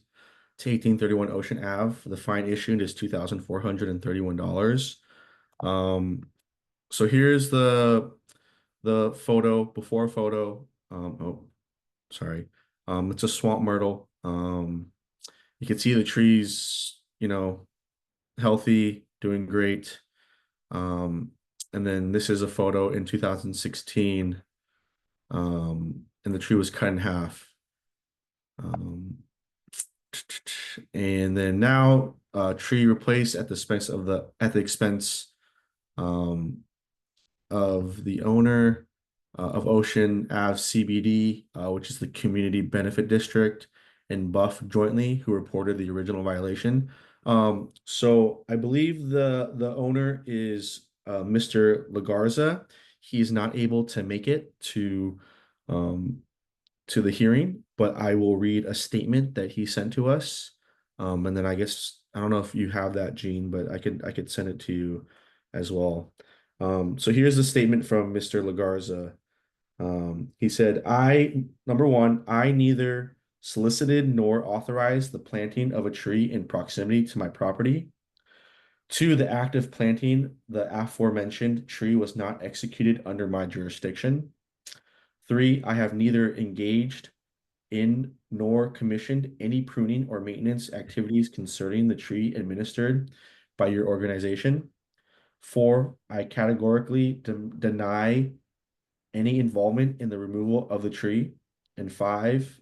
to 1831 Ocean Ave. The fine issued is $2,431. So here's the photo, before photo. Oh, sorry. It's a swamp myrtle You can see the trees, healthy, doing great. And then this is a photo in 2016. And the tree was cut in half. And then now tree replaced at the expense of the owner of Ocean Ave CBD, which is the Community Benefit District, and Buff jointly, who reported the original violation. So I believe the owner is Mr. Lagarza. He's not able to make it to the hearing, but I will read a statement that he sent to us. And then I guess I don't know if you have that, Gene, but I could send it to you as well. So here's the statement from Mr. Lagarza. He said, number one, I neither solicited nor authorized the planting of a tree in proximity to my property. Two, the act of planting the aforementioned tree was not executed under my jurisdiction. Three, I have neither engaged in nor commissioned any pruning or maintenance activities concerning the tree administered by your organization. Four, I categorically deny any involvement in the removal of the tree. And five,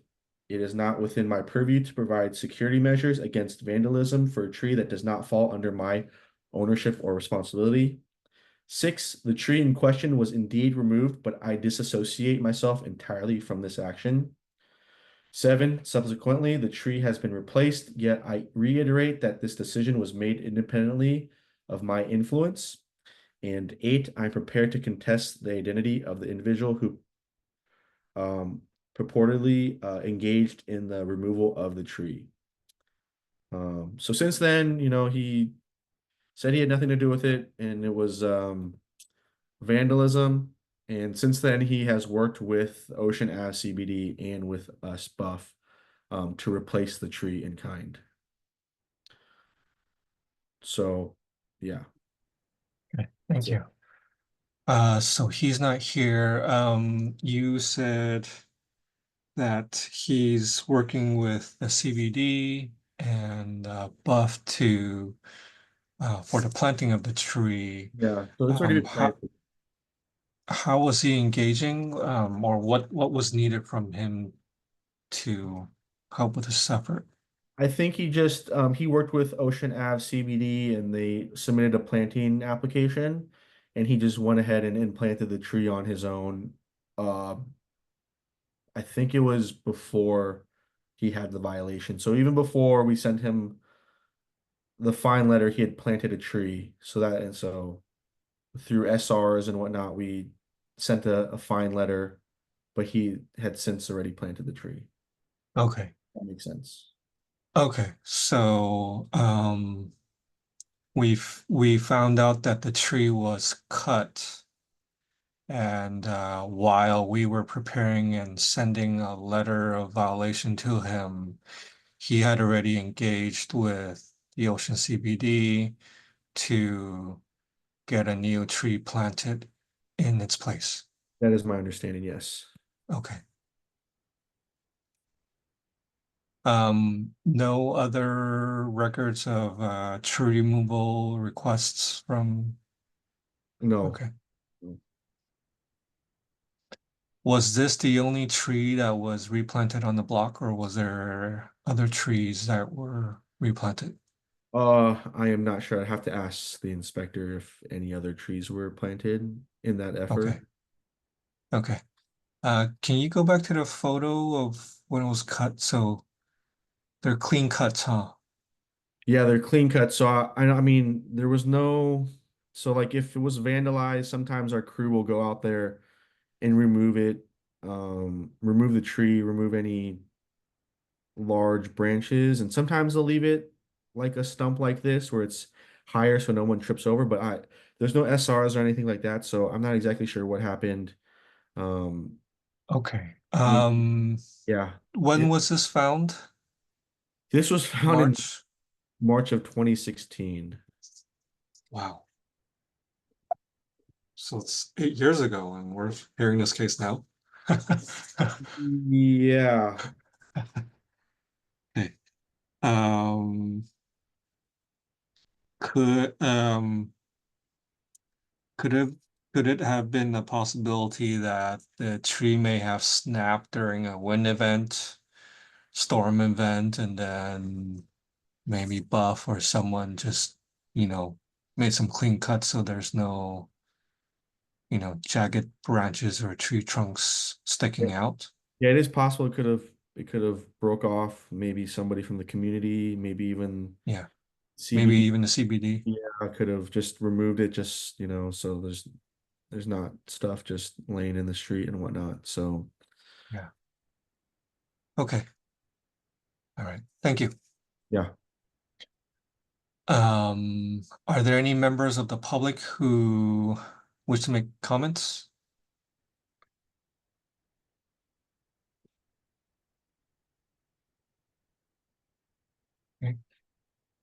it is not within my purview to provide security measures against vandalism for a tree that does not fall under my ownership or responsibility. Six, the tree in question was indeed removed, but I disassociate myself entirely from this action. Seven, subsequently, the tree has been replaced, yet I reiterate that this decision was made independently of my influence. And eight, I'm prepared to contest the identity of the individual who purportedly engaged in the removal of the tree. So since then, he said he had nothing to do with it, and it was vandalism. And since then, he has worked with Ocean Ave CBD and with us Buff to replace the tree in kind. So, yeah. Okay, thank you. So he's not here. You said that he's working with the CBD and Buff to for the planting of the tree. Yeah. So it's already been planted. How was he engaging, or what was needed from him to help with this effort? I think he just he worked with Ocean Ave CBD and they submitted a planting application and he just went ahead and planted the tree on his own. I think it was before he had the violation. So even before we sent him the fine letter, he had planted a tree. So through SRs and whatnot, we sent a fine letter, but he had since already planted the tree. Okay. That makes sense. Okay, so we found out that the tree was cut, and while we were preparing and sending a letter of violation to him, he had already engaged with the Ocean CBD to get a new tree planted in its place. That is my understanding, yes. Okay. No other records of tree removal requests from, No. okay. Was this the only tree that was replanted on the block, or was there other trees that were replanted? I am not sure. I'd have to ask the inspector if any other trees were planted in that effort. Okay. Can you go back to the photo of when it was cut? So they're clean cuts, huh? Yeah, they're clean cut. So I mean, there was so like if it was vandalized, sometimes our crew will go out there and remove it, remove the tree, remove any large branches, and sometimes they'll leave it like a stump like this where it's higher so no one trips over, but there's no SRs or anything like that, so I'm not exactly sure what happened. Okay. Yeah. When was this found? This was found in March? March of 2016. Wow. So it's 8 years ago and we're hearing this case now. Yeah. Um, could, could it, could it have been a possibility that the tree may have snapped during a wind event, storm event, and then maybe Buff or someone just, made some clean cuts so there's no, jagged branches or tree trunks sticking out? Yeah, it is possible it could have broke off. Maybe somebody from the community, maybe even Yeah, maybe CBD. even the CBD. Yeah, could have just removed it, just so there's not stuff just laying in the street and whatnot. So Yeah. Okay. All right. Thank you. yeah. Are there any members of the public who wish to make comments? Okay.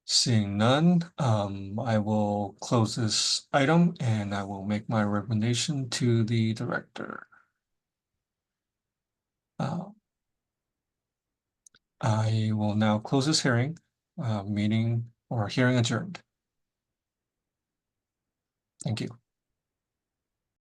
Seeing none, I will close this item and I will make my recommendation to the director. I will now close this hearing, meeting or hearing adjourned. Thank you.